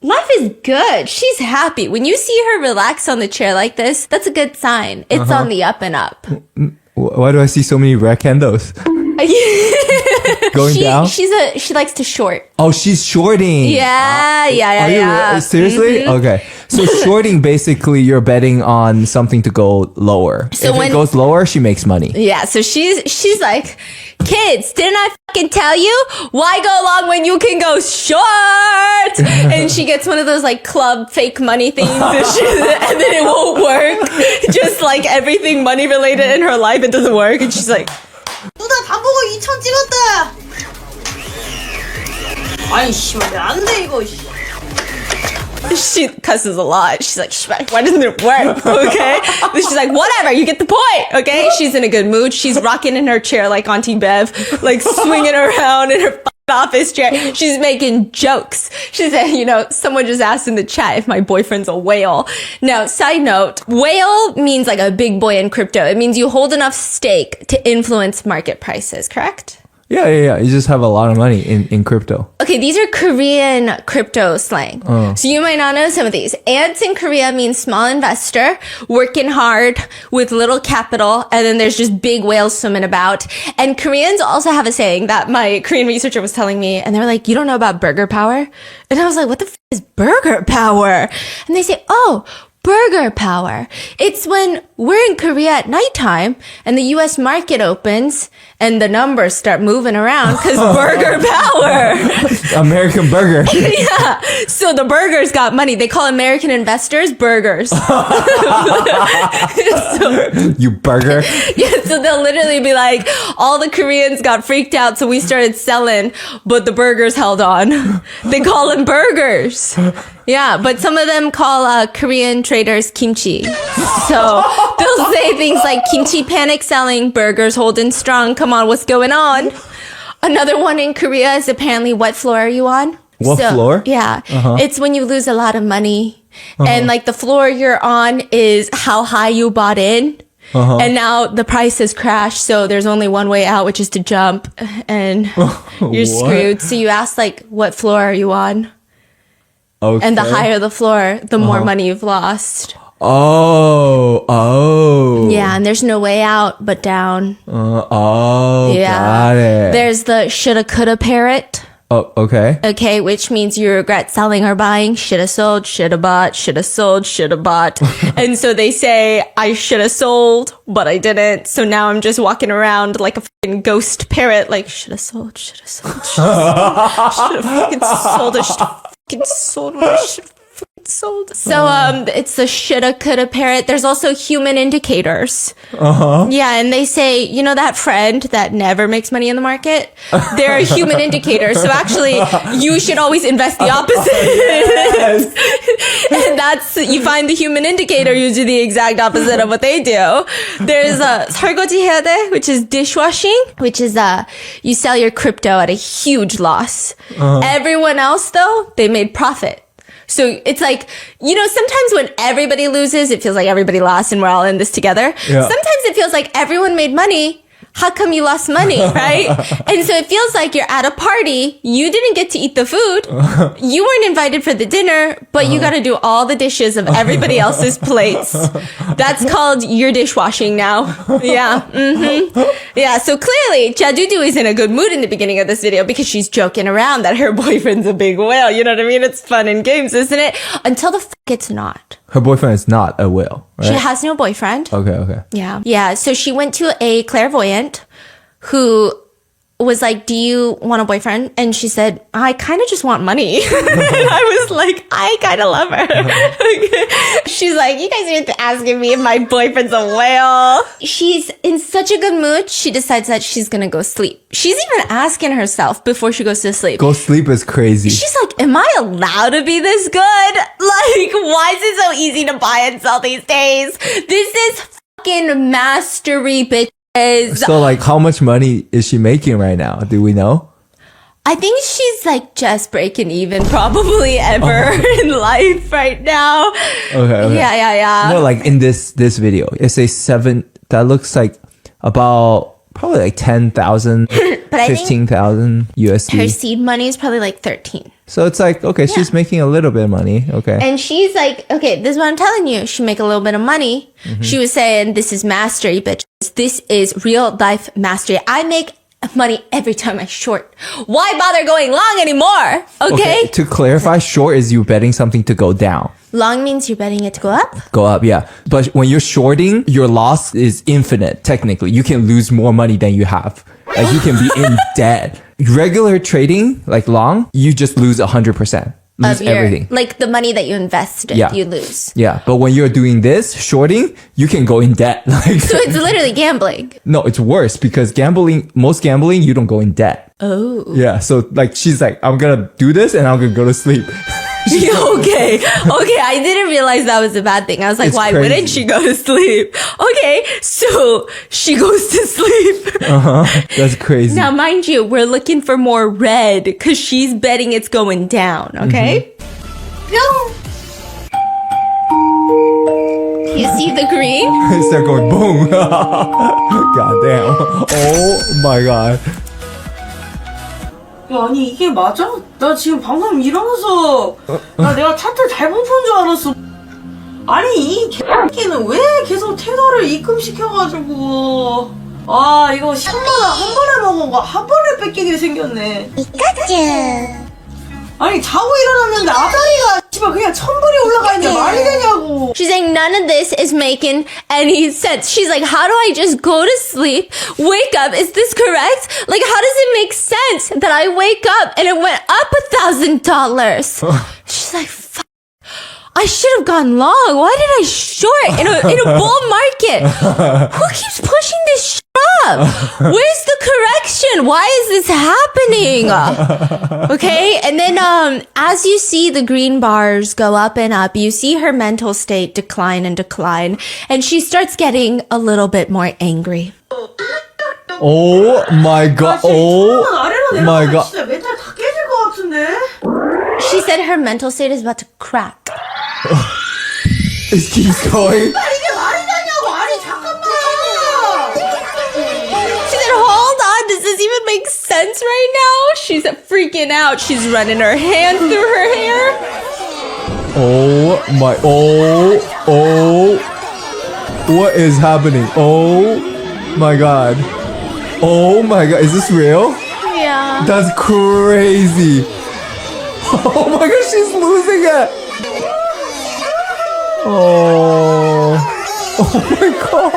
S1: Life is good. She's happy. When you see her relax on the chair like this, that's a good sign. It's on the up and up.
S2: why do I see so many red candles? Going down?
S1: She likes to short.
S2: Oh, she's shorting.
S1: Yeah.
S2: Are you seriously?
S1: Mm-hmm.
S2: Okay. So shorting, basically, you're betting on something to go lower.
S1: So
S2: if
S1: when-
S2: it goes lower, she makes money.
S1: Yeah, so she's like, kids, didn't I fucking tell you? Why go long when you can go short? And she gets one of those like club fake money things and then it won't work. Just like everything money related in her life, it doesn't work. And she's like,
S5: 누나 다 보고 2천 찍었다. 아이 씨발 왜 안 돼 이거.
S1: she cusses a lot. She's like, why doesn't it work? Okay. She's like, whatever, you get the point. Okay. She's in a good mood. She's rocking in her chair like Auntie Bev, like swinging around in her office chair. She's making jokes. She said, someone just asked in the chat if my boyfriend's a whale. Now, side note, whale means like a big boy in crypto. It means you hold enough stake to influence market prices, correct?
S2: Yeah. You just have a lot of money in crypto.
S1: Okay, these are Korean crypto slang. So you might not know some of these. Ants in Korea means small investor, working hard with little capital, and then there's just big whales swimming about. And Koreans also have a saying that my Korean researcher was telling me, and they were like, you don't know about burger power? And I was like, what the f*** is burger power? And they say, burger power. It's when we're in Korea at nighttime and the US market opens and the numbers start moving around because burger power.
S2: American burger.
S1: Yeah. So the burgers got money. They call American investors burgers.
S2: You burger.
S1: Yeah, so they'll literally be like, all the Koreans got freaked out, so we started selling, but the burgers held on. They call them burgers. Yeah, but some of them call Korean traders kimchi. So they'll say things like kimchi panic selling, burgers holding strong. Come on, what's going on? Another one in Korea is apparently, what floor are you on?
S2: What floor?
S1: Yeah. It's when you lose a lot of money. And like the floor you're on is how high you bought in. And now the price has crashed, so there's only one way out, which is to jump, and you're screwed. So you ask like, what floor are you on?
S2: Okay.
S1: And the higher the floor, the more money you've lost.
S2: Oh.
S1: Yeah, and there's no way out but down. Yeah.
S2: Got it.
S1: There's the shoulda, coulda parrot.
S2: Oh, okay.
S1: Okay, which means you regret selling or buying. Shoulda sold, shoulda bought, shoulda sold, shoulda bought. And so they say, I shoulda sold, but I didn't. So now I'm just walking around like a fucking ghost parrot, like, shoulda sold, shoulda sold, shoulda fucking sold, I shoulda fucking sold what I shoulda fucking sold. So, it's the shoulda, coulda parrot. There's also human indicators. Yeah, and they say, you know that friend that never makes money in the market? They're a human indicator. So actually, you should always invest the opposite. And that's, you find the human indicator, you do the exact opposite of what they do. There's 설거지 해야 돼, which is dishwashing, which is you sell your crypto at a huge loss. Everyone else, though, they made profit. So it's like, you know, sometimes when everybody loses, it feels like everybody lost and we're all in this together.
S2: Yeah.
S1: Sometimes it feels like everyone made money. How come you lost money, right? And so it feels like you're at a party. You didn't get to eat the food. You weren't invited for the dinner, but you got to do all the dishes of everybody else's plates. That's called your dishwashing now. Yeah. Yeah. So clearly, Jadudu is in a good mood in the beginning of this video because she's joking around that her boyfriend's a big whale. You know what I mean? It's fun and games, isn't it? Until the it's not.
S2: Her boyfriend is not a whale, right?
S1: She has no boyfriend.
S2: Okay.
S1: Yeah. Yeah. So she went to a clairvoyant who was like, do you want a boyfriend? And she said, I kind of just want money. And I was like, I kind of love her. She's like, you guys are asking me if my boyfriend's a whale. She's in such a good mood. She decides that she's going to go sleep. She's even asking herself before she goes to sleep.
S2: Go sleep is crazy.
S1: She's like, am I allowed to be this good? Like, why is it so easy to buy and sell these days? This is fucking mastery, bitch.
S2: So like, how much money is she making right now? Do we know?
S1: I think she's like just breaking even probably ever in life right now.
S2: Okay.
S1: Yeah.
S2: No, like in this video, it says 7, that looks like about probably like 10,000,
S1: But I think
S2: 15,000 USD.
S1: her seed money is probably like 13.
S2: So it's like, okay, she's making a little bit of money. Okay.
S1: And she's like, okay, this is what I'm telling you. She make a little bit of money. She was saying, this is mastery, bitch. This is real life mastery. I make money every time I short. Why bother going long anymore? Okay?
S2: To clarify, short is you betting something to go down.
S1: Long means you're betting it to go up?
S2: Go up, yeah. But when you're shorting, your loss is infinite, technically. You can lose more money than you have. Like you can be in debt. Regular trading, like long, you just lose 100%. Lose everything.
S1: Like the money that you invested, you lose.
S2: Yeah, but when you're doing this, shorting, you can go in debt. Like,
S1: So it's literally gambling.
S2: no, it's worse because most gambling, you don't go in debt.
S1: Oh.
S2: Yeah, so like she's like, I'm gonna do this and I'm gonna go to sleep.
S1: Okay, I didn't realize that was a bad thing. I was like,
S2: It's
S1: why
S2: crazy.
S1: wouldn't she go to sleep? Okay, so she goes to sleep.
S2: That's crazy.
S1: Now, mind you, we're looking for more red because she's betting it's going down, okay? You see the green?
S2: It started going boom. God damn. Oh my god.
S5: 야, 아니 이게 맞아? 나 지금 방금 일어나서 나 내가 차트 잘못 본 줄 알았어. 아니 이 개새끼는 왜 계속 테더를 입금시켜가지고 아 이거 10만원 한 번에 먹은 거 한 번에 뺏기게 생겼네. 아니 자고 일어났는데 앞다리가 씨발 그냥 천불이 올라가 있는데 말이 되냐고.
S1: She's saying none of this is making any sense. She's like, how do I just go to sleep, wake up? Is this correct? Like, how does it make sense that I wake up and it went up $1,000? She's like, fuck. I should have gone long. Why did I short in a bull market? Who keeps pushing this shit up? Where's the correction? Why is this happening? Okay, and then as you see the green bars go up and up, you see her mental state decline and decline, and she starts getting a little bit more angry.
S2: Oh my god. Oh
S5: 아래로
S2: my
S5: 내려가면
S2: god.
S5: 진짜 멘탈 다 깨질 것 같은데.
S1: She said her mental state is about to crack.
S2: It keeps going.
S5: 이게 말이 되냐고. 아니 잠깐만.
S1: She said, hold on, does this even make sense right now? She's freaking out. She's running her hand through her hair.
S2: Oh my. Oh. What is happening? Oh my god. Oh my god. Is this real?
S1: Yeah.
S2: That's crazy. Oh my god, she's losing it. Oh my god.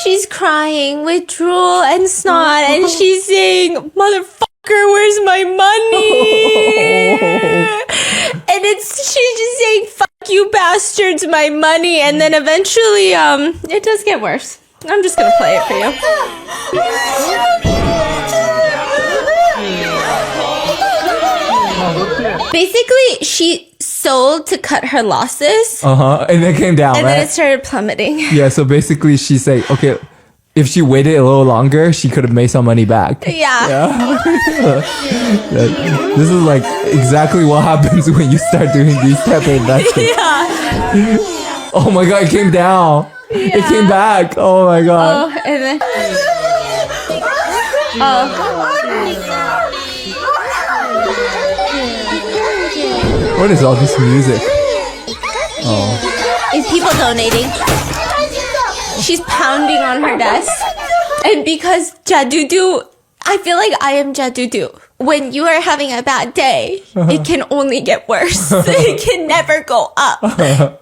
S1: She's crying with drool and snot, and she's saying, motherfucker, where's my money? And she's just saying, fuck you bastards, my money. And then eventually, it does get worse. I'm just gonna play it for you. Basically, she sold to cut her losses,
S2: And it came down,
S1: and
S2: right?
S1: then it started plummeting.
S2: Yeah, so basically she's saying, okay, if she waited a little longer, she could have made some money back.
S1: Yeah.
S2: This is like exactly what happens when you start doing these type of investments.
S1: Yeah.
S2: Oh my god, it came down. It came back. Oh my god.
S1: Oh, and then.
S2: What is all this music?
S1: Is people donating? She's pounding on her desk. And because Jadudu, I feel like I am Jadudu. When you are having a bad day, it can only get worse. It can never go up.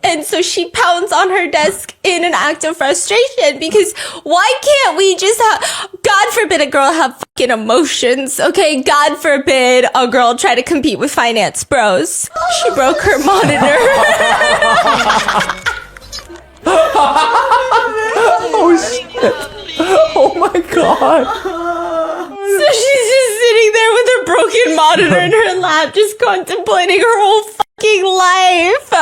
S1: And so she pounds on her desk in an act of frustration because why can't we just have, God forbid a girl have fucking emotions, okay? God forbid a girl try to compete with finance bros. She broke her monitor.
S2: Oh shit. Oh my god.
S1: So she's just sitting there with her broken monitor in her lap, just contemplating her whole fucking life.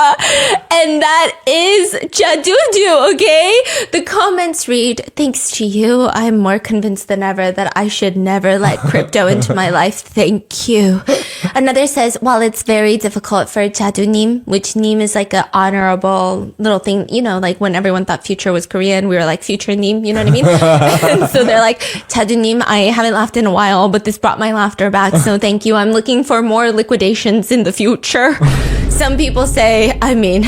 S1: And that is Jadudu, okay? The comments read, thanks to you, I'm more convinced than ever that I should never let crypto into my life. Thank you. Another says, while it's very difficult for Jadunim, which Nim is like an honorable little thing, you know, like when everyone thought Future was Korean, we were like Future Nim, you know what I mean? And so they're like, Jadunim, I haven't laughed in a while, but this brought my laughter back, so thank you. I'm looking for more liquidations in the future. Some people say, I mean,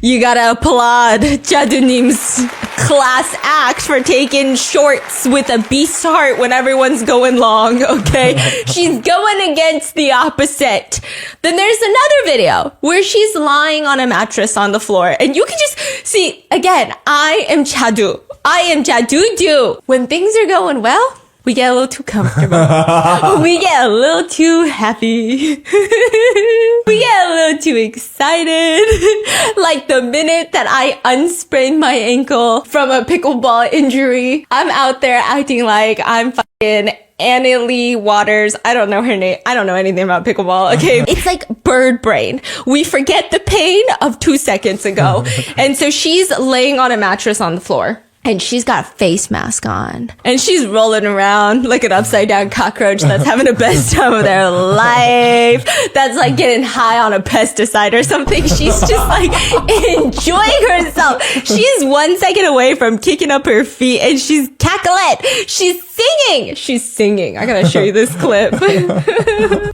S1: you gotta applaud Jadunim's class act for taking shorts with a beast's heart when everyone's going long, okay? She's going against the opposite. Then there's another video where she's lying on a mattress on the floor, and you can just see, again, I am Jadu. I am Jadudu. When things are going well, we get a little too comfortable. We get a little too happy. We get a little too excited. Like the minute that I unsprained my ankle from a pickleball injury, I'm out there acting like I'm fucking Annie Lee Waters. I don't know her name. I don't know anything about pickleball. Okay. It's like bird brain. We forget the pain of 2 seconds ago. And so she's laying on a mattress on the floor. And she's got a face mask on. And she's rolling around like an upside down cockroach that's having the best time of their life. That's like getting high on a pesticide or something. She's just like enjoying herself. She's 1 second away from kicking up her feet and she's cackling. She's singing. She's singing. I gotta show you this clip.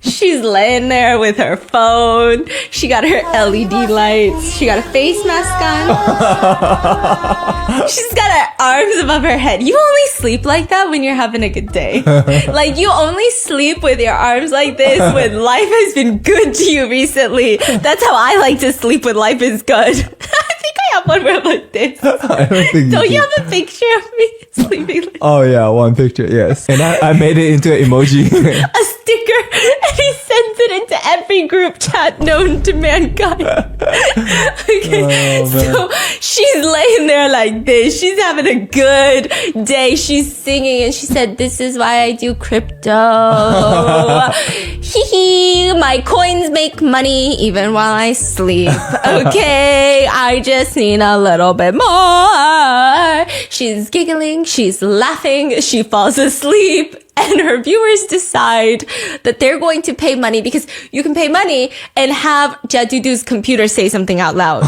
S1: She's laying there with her phone. She got her LED lights. She got a face mask on. She's got her arms above her head. You only sleep like that when you're having a good day. Like, you only sleep with your arms like this when life has been good to you recently. That's how I like to sleep when life is good. I think I have one where I'm like this.
S2: I don't think
S1: Don't you have a picture of me sleeping like
S2: Oh yeah, one picture, yes. And I made it into an emoji.
S1: a sticker, and he sends it into every group chat known to mankind. Okay, so she's laying there like this. She's having a good day. She's singing, and she said, "This is why I do crypto. Hee hee, my coins make money even while I sleep. Okay, I just need a little bit more." She's giggling, she's laughing, she falls asleep. And her viewers decide that they're going to pay money because you can pay money and have Jadudu's computer say something out loud.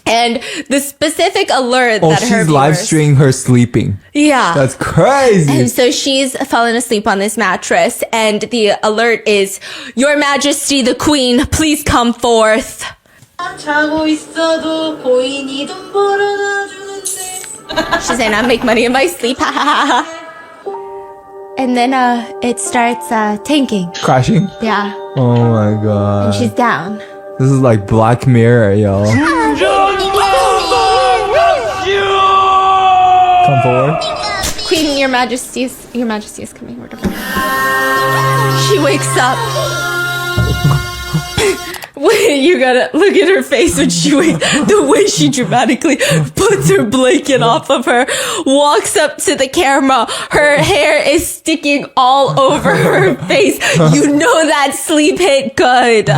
S1: And the specific alert that her
S2: she's
S1: viewers...
S2: live streaming her sleeping.
S1: Yeah.
S2: That's crazy.
S1: And so she's fallen asleep on this mattress, and the alert is, "Your Majesty the Queen, please come forth."
S5: 자고 있어도 고인이 돈 벌어다 주는데.
S1: She's saying, "I make money in my sleep." And then it starts tanking.
S2: Crashing?
S1: Yeah.
S2: Oh my god.
S1: And she's down.
S2: This is like Black Mirror, yo. Come forward.
S1: Queen, your majesty is coming. Whatever. She wakes up. Wait, you gotta look at her face when she wakes. The way she dramatically puts her blanket off of her, walks up to the camera. Her hair is sticking all over her face. You know that sleep hit good.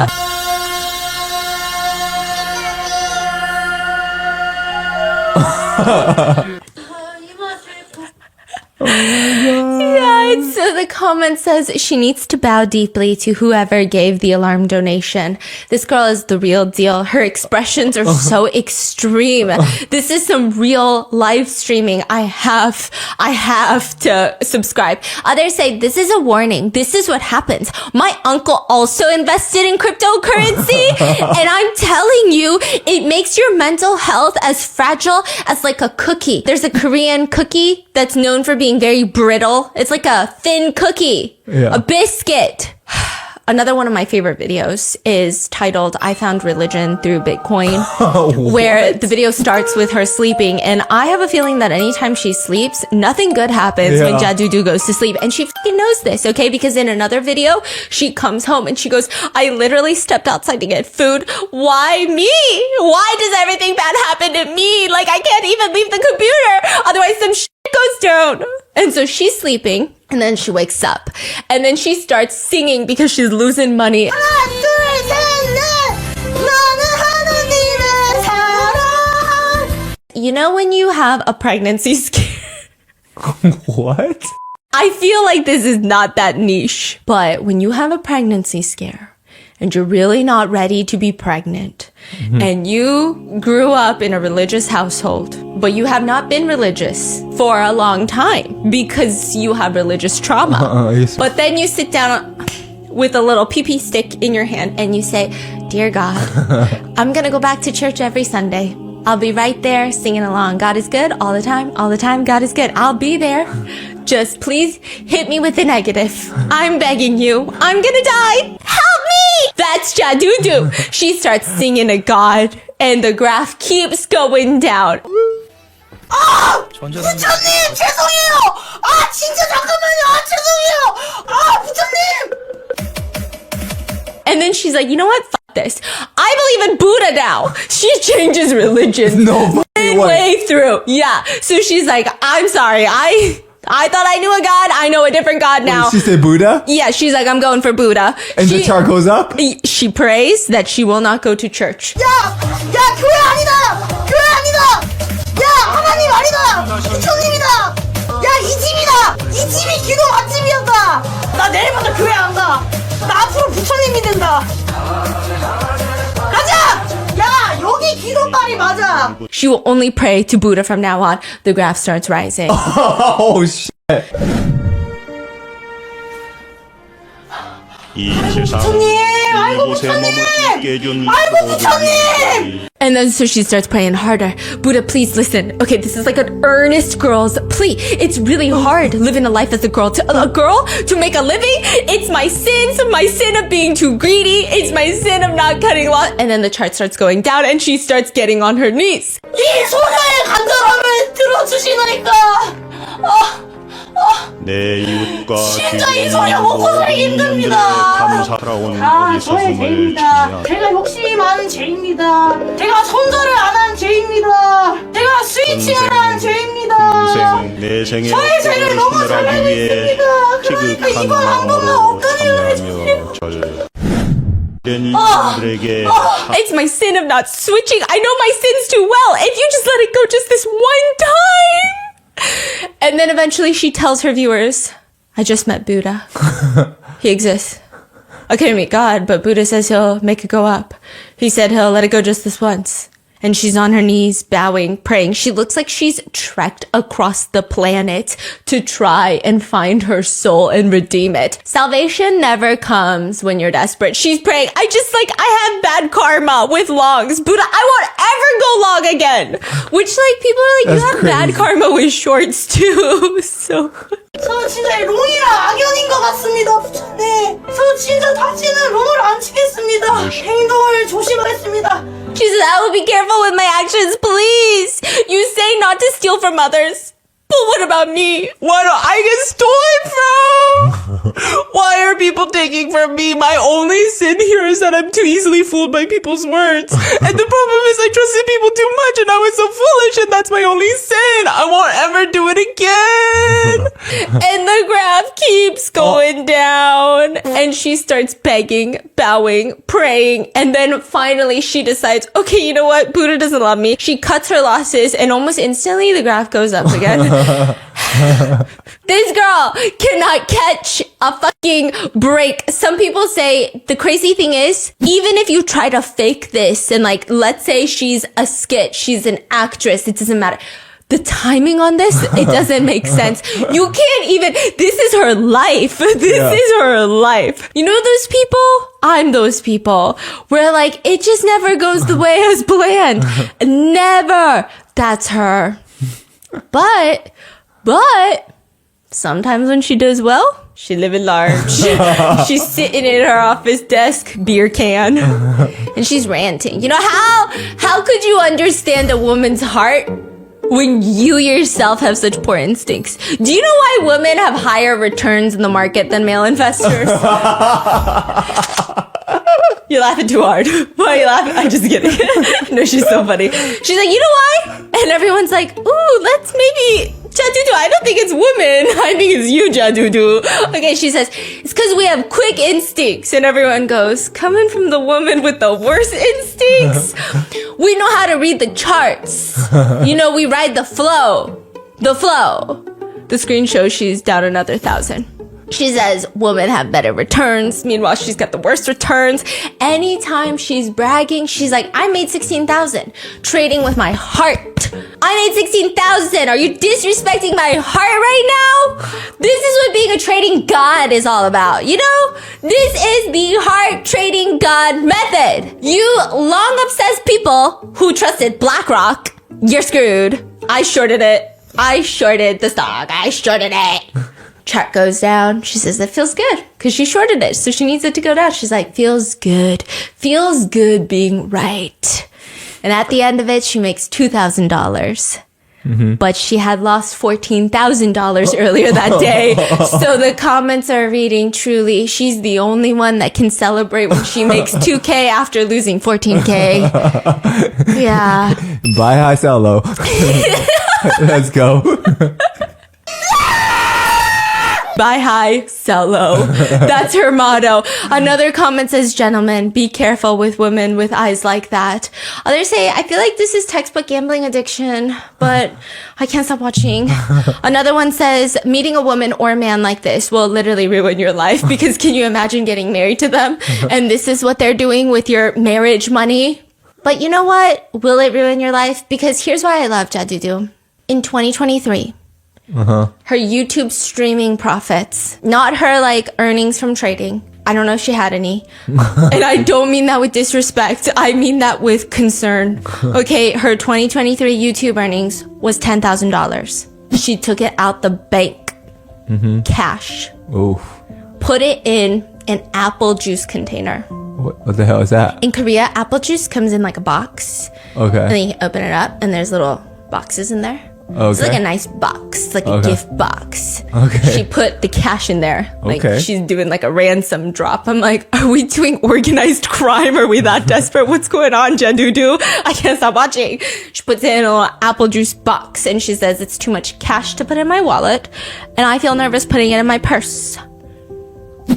S1: Yeah, and so the comment says she needs to bow deeply to whoever gave the alarm donation. This girl is the real deal. Her expressions are so extreme. This is some real live streaming. I have to subscribe. Others say, "This is a warning. This is what happens. My uncle also invested in cryptocurrency, and I'm telling you, it makes your mental health as fragile as like a cookie." There's a Korean cookie that's known for being very brittle. It's like a thin cookie, a biscuit. Another one of my favorite videos is titled "I Found Religion Through Bitcoin," where the video starts with her sleeping. And I have a feeling that anytime she sleeps, nothing good happens when Jadudu goes to sleep. And she fucking knows this, okay? Because in another video, she comes home and she goes, "I literally stepped outside to get food. Why me? Why does everything bad happen to me? Like, I can't even leave the computer. Otherwise, some shit goes down." And so she's sleeping, and then she wakes up, and then she starts singing because she's losing money.
S5: 하나, 둘, 셋, 넷. 너는 하느님의 사랑.
S1: You know when you have a pregnancy scare?
S2: What?
S1: I feel like this is not that niche, but when you have a pregnancy scare and you're really not ready to be pregnant, and you grew up in a religious household, but you have not been religious for a long time because you have religious trauma.
S2: Yes.
S1: But then you sit down with a little pee-pee stick in your hand and you say, "Dear God, I'm gonna go back to church every Sunday. I'll be right there singing along. God is good all the time. All the time, God is good. I'll be there. Just please hit me with the negative. I'm begging you. I'm gonna die. Help me!" That's Jadudu. She starts singing to God, and the graph keeps going down.
S5: 부처님 죄송해요. 아 진짜 잠깐만요. 아 죄송해요. 아 부처님.
S1: And then she's like, "You know what? Fuck this. I believe in Buddha now." She changes religion.
S2: No
S1: Midway through. Yeah. So she's like, "I'm sorry. I thought I knew a God. I know a different God now."
S2: Did she say Buddha?
S1: Yeah, she's like, "I'm going for Buddha."
S2: And the chart goes up?
S1: She prays that she will not go to church.
S5: 야 교회 아니다. 교회 아니다. 야 하나님 아니다. 부처님이다. 야 이 집이다. 이 집이 기도 맛집이었다. 나 내일부터 교회 안 가. 나 앞으로 부처님이 된다. 가자. 야 여기 기도빨이 맞아.
S1: She will only pray to Buddha from now on. The graph starts rising.
S2: Oh shit.
S1: And then so she starts praying harder. Buddha, please listen. Okay, this is like an earnest girl's plea. It's really hard living a life as a girl. To make a living. It's my sin of being too greedy. It's my sin of not cutting law. And then the chart starts going down and she starts getting on her knees.
S5: 이 소녀의 간절함을 들어주시나이까.
S6: 내 이웃과
S5: 진짜 이 소녀 먹고 살기 힘듭니다. 다 저의 죄입니다. 제가 욕심이 많은 죄입니다. 제가 손절을 안 한 죄입니다. 제가 스위칭을 한 죄입니다.
S6: 내 생에
S5: 저의 죄를 너무 잘 알고 있습니다. 그러니까 이번 한 번만 엇가지를 해주세요.
S1: It's my sin of not switching. I know my sins too well. If you just let it go just this one time. And then eventually she tells her viewers, I just met Buddha. He exists. I couldn't meet God, but Buddha says he'll make it go up. He said he'll let it go just this once. And she's on her knees, bowing, praying. She looks like she's trekked across the planet to try and find her soul and redeem it. Salvation never comes when you're desperate. She's praying, I have bad karma with longs. Buddha, I won't ever go long again. Which, people are like,
S2: That's
S1: you have
S2: crazy.
S1: bad karma with shorts too. So...
S5: 저 진짜 롱이랑 악연인 것 같습니다, 부처님. 저 진짜 다시는 롱을 안 치겠습니다. 행동을 조심하겠습니다.
S1: She says, I will be careful with my actions, please. You say not to steal from others. But what about me?
S3: Why do I get stolen from? Why are people taking from me? My only sin here is that I'm too easily fooled by people's words. And the problem is I trusted people too much and I was so foolish and that's my only sin. I won't ever do it again.
S1: And the graph keeps going down. And she starts begging, bowing, praying. And then finally she decides, okay, you know what? Buddha doesn't love me. She cuts her losses and almost instantly the graph goes up again. This girl cannot catch a fucking break. Some people say the crazy thing is, even if you try to fake this and let's say she's a skit, she's an actress, it doesn't matter. The timing on this, it doesn't make sense. You can't even, this is her life. This is her life. You know those people? I'm those people where it just never goes the way as planned. Never. That's her. But sometimes when she does well, she living large. She's sitting in her office desk, beer can, and she's ranting. You know, how could you understand a woman's heart when you yourself have such poor instincts? Do you know why women have higher returns in the market than male investors? You're laughing too hard. Why are you laughing? I'm just kidding. No, she's so funny. She's like, you know why? And everyone's like, ooh, let's maybe... Jadudu, I don't think it's women. I think it's you, Jadudu. Okay, she says, it's because we have quick instincts. And everyone goes, coming from the woman with the worst instincts? We know how to read the charts. You know, we ride the flow. The flow. The screen shows she's down another 1,000. She says women have better returns. Meanwhile, she's got the worst returns. Anytime she's bragging, she's like, I made 16,000 trading with my heart. I made 16,000. Are you disrespecting my heart right now? This is what being a trading god is all about. You know, this is the heart trading god method. You long obsessed people who trusted BlackRock, you're screwed. I shorted it. I shorted the stock. I shorted it. Chart goes down. She says that feels good because she shorted it. So she needs it to go down. She's like, feels good. Feels good being right. And at the end of it, she makes $2,000. Mm-hmm. But she had lost $14,000 earlier that day. So the comments are reading, truly, she's the only one that can celebrate when she makes 2K after losing 14K. Yeah.
S2: Buy high, sell low. Let's go.
S1: Buy high, sell low. That's her motto. Another comment says, gentlemen, be careful with women with eyes like that. Others say, I feel like this is textbook gambling addiction, but I can't stop watching. Another one says, meeting a woman or a man like this will literally ruin your life because can you imagine getting married to them? And this is what they're doing with your marriage money? But you know what? Will it ruin your life? Because here's why I love Jadudu. In 2023, her YouTube streaming profits, not her like earnings from trading. I don't know if she had any. And I don't mean that with disrespect. I mean that with concern. Okay, her 2023 YouTube earnings was $10,000. She took it out the bank. Cash.
S2: Oof.
S1: Put it in an apple juice container.
S2: What the hell is that?
S1: In Korea, apple juice comes in like a box. And then you open it up and there's little boxes in there. It's like a nice box, like a gift box. She put the cash in there. Like she's doing like a ransom drop. I'm like, are we doing organized crime? Are we that desperate? What's going on, Jadudu? I can't stop watching. She puts it in a little apple juice box and she says it's too much cash to put in my wallet and I feel nervous putting it in my purse.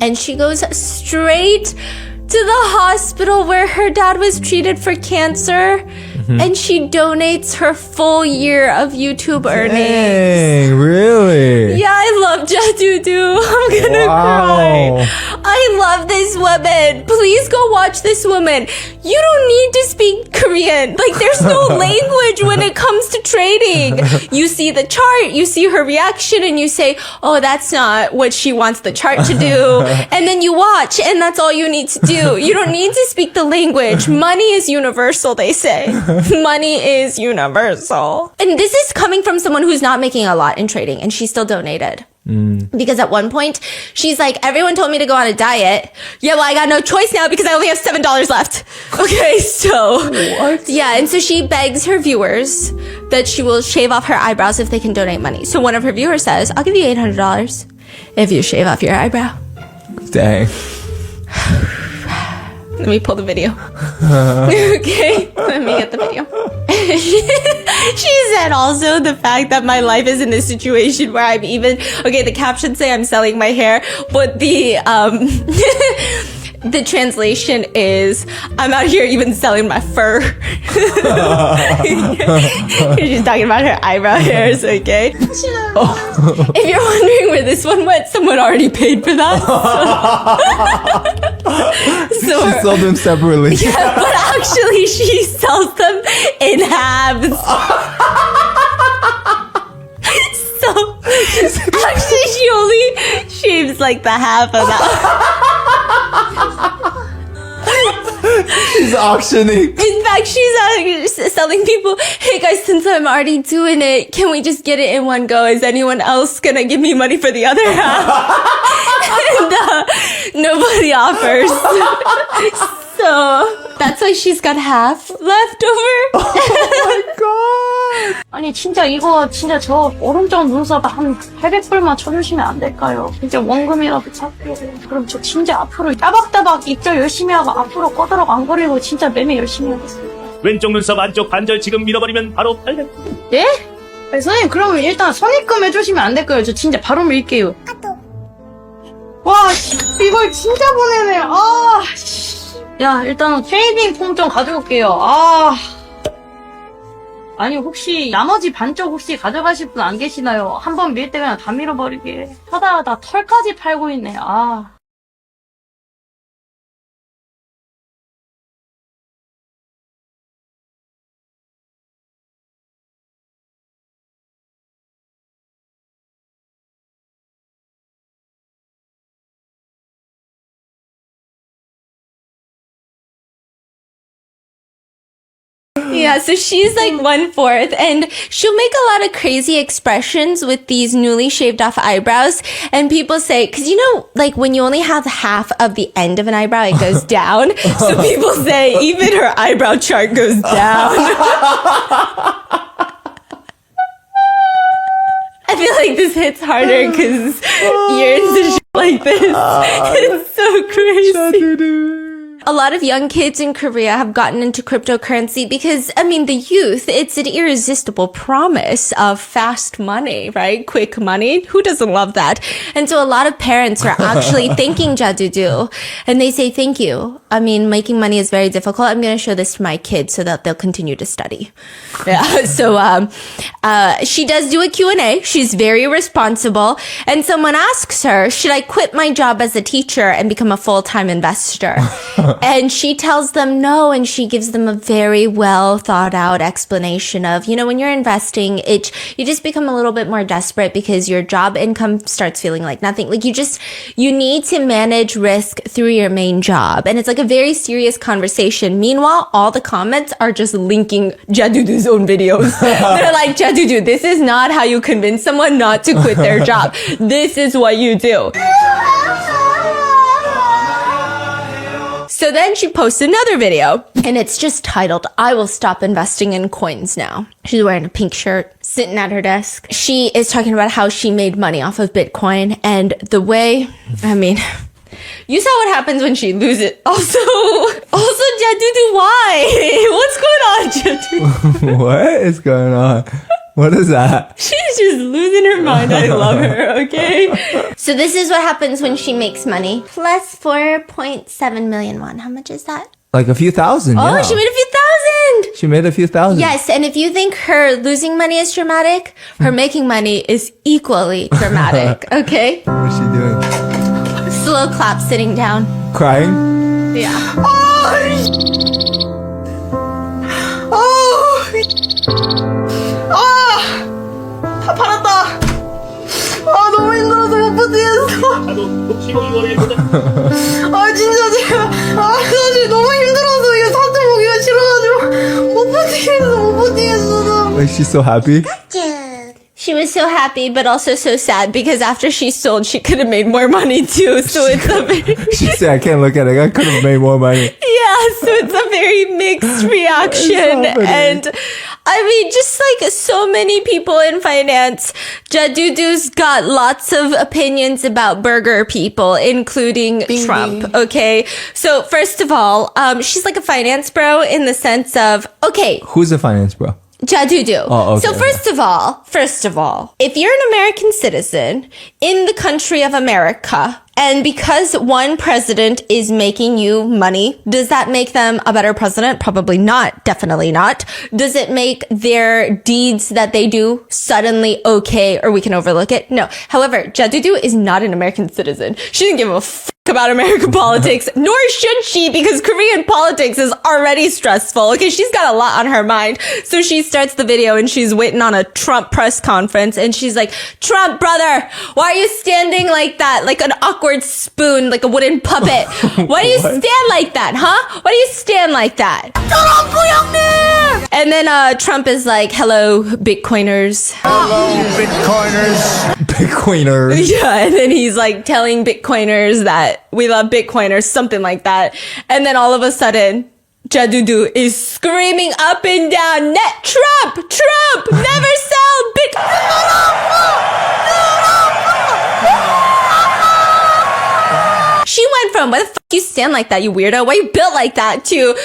S1: And she goes straight to the hospital where her dad was treated for cancer. And she donates her full year of YouTube earnings.
S2: Dang, really?
S1: Yeah, I love Jadudu. I'm gonna cry. I love this woman. Please go watch this woman. You don't need to speak Korean. Like, there's no language when it comes to trading. You see the chart, you see her reaction, and you say, oh, that's not what she wants the chart to do. And then you watch, and that's all you need to do. You don't need to speak the language. Money is universal, they say. Money is universal. And this is coming from someone who's not making a lot in trading, and she still donated. Because at one point, she's like, everyone told me to go on a diet. Yeah, well, I got no choice now because I only have $7 left. Okay, so. What? Yeah, and so she begs her viewers that she will shave off her eyebrows if they can donate money. So one of her viewers says, I'll give you $800 if you shave off your eyebrow.
S2: Dang.
S1: Let me pull the video. Okay, let me get the video. She said also the fact that my life is in this situation where I'm even, okay, the caption say I'm selling my hair, but the the translation is I'm out here even selling my fur. She's talking about her eyebrow hairs, okay? If you're wondering where this one went, someone already paid for that. So
S2: She sold them separately.
S1: yeah, but actually she sells them in halves. So actually she only shaves like the half of that.
S2: She's auctioning.
S1: In fact, she's selling people, hey guys, since I'm already doing it, can we just get it in one go? Is anyone else gonna give me money for the other half? And nobody offers. So that's why she's got half left over.
S4: 아니 진짜 이거 진짜 저 오른쪽 눈썹 한 800불만 쳐주시면 안 될까요? 진짜 원금이라도 찾고 그럼 저 진짜 앞으로 따박따박 입절 열심히 하고 앞으로 꺼더락 안 거리고 진짜 매매 열심히 하겠습니다.
S6: 왼쪽 눈썹 안쪽 반절 지금 밀어버리면 바로 팔려.
S4: 예? 아니, 선생님 그러면 일단 선입금 해주시면 안 될까요? 저 진짜 바로 밀게요. 와 이걸 진짜 보내네. 아 야 일단 트레이딩 폼 좀 가져올게요. 아니 혹시 나머지 반쪽 혹시 가져가실 분 안 계시나요? 한 번 밀 때 그냥 다 밀어버리게. 하다 털까지 팔고 있네.
S1: Yeah, so she's like 1/4 and she'll make a lot of crazy expressions with these newly shaved off eyebrows. And people say, cause you know, like when you only have half of the end of an eyebrow, it goes down. So people say even her eyebrow chart goes down. I feel like this hits harder cause you're into shit like this. It's so crazy. A lot of young kids in Korea have gotten into cryptocurrency because, I mean, the youth, it's an irresistible promise of fast money, right? Quick money. Who doesn't love that? And so a lot of parents are actually thanking Jadudu and they say, thank you. I mean, making money is very difficult. I'm going to show this to my kids so that they'll continue to study. Yeah. So, she does do a Q&A. She's very responsible. And someone asks her, should I quit my job as a teacher and become a full-time investor? And she tells them no, and she gives them a very well thought out explanation of, when you're investing, you just become a little bit more desperate because your job income starts feeling like nothing. Like you need to manage risk through your main job. And it's like a very serious conversation. Meanwhile, all the comments are just linking Jadudu's own videos. They're like, Jadudu, this is not how you convince someone not to quit their job. This is what you do. So then she posts another video, and it's just titled, I will stop investing in coins now. She's wearing a pink shirt, sitting at her desk. She is talking about how she made money off of Bitcoin, and the way, you saw what happens when she loses it. Also, Jadudu, why? What's going on, Jadudu?
S2: What is going on? What is that?
S1: She's just losing her mind. I love her, okay? So this is what happens when she makes money. Plus 4.7 million won. How much is that?
S2: Like a few thousand.
S1: Oh,
S2: yeah.
S1: she made a few thousand.
S2: She made a few thousand.
S1: Yes, and if you think her losing money is dramatic, her making money is equally dramatic, okay?
S2: What is she doing?
S1: Slow clap sitting down.
S2: Crying?
S1: Yeah.
S5: 팔았다. 너무 힘들어서 못 버티겠어.
S6: 나도 혹시 뭐 이거를 해보자.
S5: 진짜 제가 사실 너무 힘들어서 이거 사진 보기가 싫어가지고 못 버티겠어 나.
S2: Like she's so happy.
S1: She was so happy, but also so sad because after she sold, she could have made more money too. So it's a very...
S2: She said, I can't look at it. I could have made more money.
S1: Yeah, so it's a very mixed reaction. And just like so many people in finance, Jadudu's got lots of opinions about burger people, including Trump. Bing. Okay. So first of all, she's like a finance bro in the sense of, okay.
S2: Who's a finance bro?
S1: Jadudu.
S2: Oh, okay.
S1: So first of all, if you're an American citizen in the country of America, and because one president is making you money, does that make them a better president? Probably not. Definitely not. Does it make their deeds that they do suddenly okay, or we can overlook it? No. However, Jadudu is not an American citizen. She doesn't give a about American politics, nor should she, because Korean politics is already stressful. Okay, she's got a lot on her mind. So she starts the video and she's waiting on a Trump press conference and she's like, Trump, brother, why are you standing like that? Like an awkward spoon, like a wooden puppet. Why do you stand like that, huh? Why do you stand like that? And then Trump is like, hello, Bitcoiners.
S7: Hello, Bitcoiners.
S2: Bitcoiners.
S1: Yeah, and then he's like telling Bitcoiners that we love Bitcoiners, something like that. And then all of a sudden, Jadudu is screaming up and down, Trump, never sell Bitcoin. She went from, why the fuck you stand like that, you weirdo? Why you built like that? To,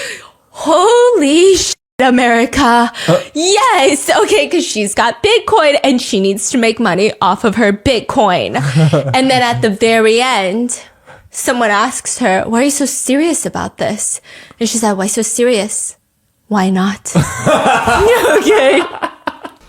S1: holy shit, America. Yes. Okay. Cause she's got Bitcoin and she needs to make money off of her Bitcoin. And then at the very end, someone asks her, why are you so serious about this? And she said, why so serious? Why not? Okay.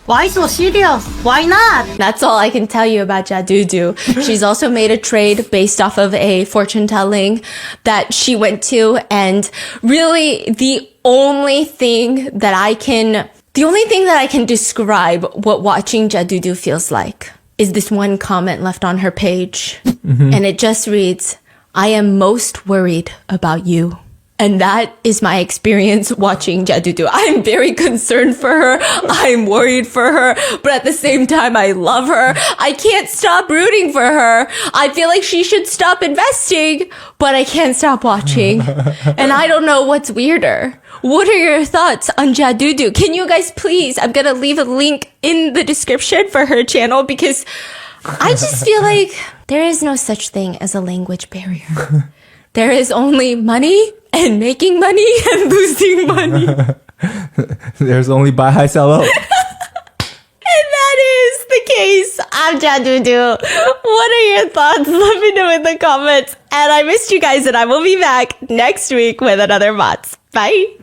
S4: Why so serious? Why not?
S1: That's all I can tell you about Jadudu. She's also made a trade based off of a fortune telling that she went to. And really the only thing that I can describe what watching Jadudu feels like is this one comment left on her page. Mm-hmm. And it just reads, I am most worried about you. And that is my experience watching Jadudu. I'm very concerned for her. I'm worried for her. But at the same time, I love her. I can't stop rooting for her. I feel like she should stop investing, but I can't stop watching. And I don't know what's weirder. What are your thoughts on Jadudu? Can you guys please, I'm going to leave a link in the description for her channel because I just feel like there is no such thing as a language barrier. There is only money and making money and losing money.
S2: There's only buy high, sell low.
S1: And that is the case. I'm Jadudu. What are your thoughts? Let me know in the comments. And I missed you guys and I will be back next week with another mots. Bye.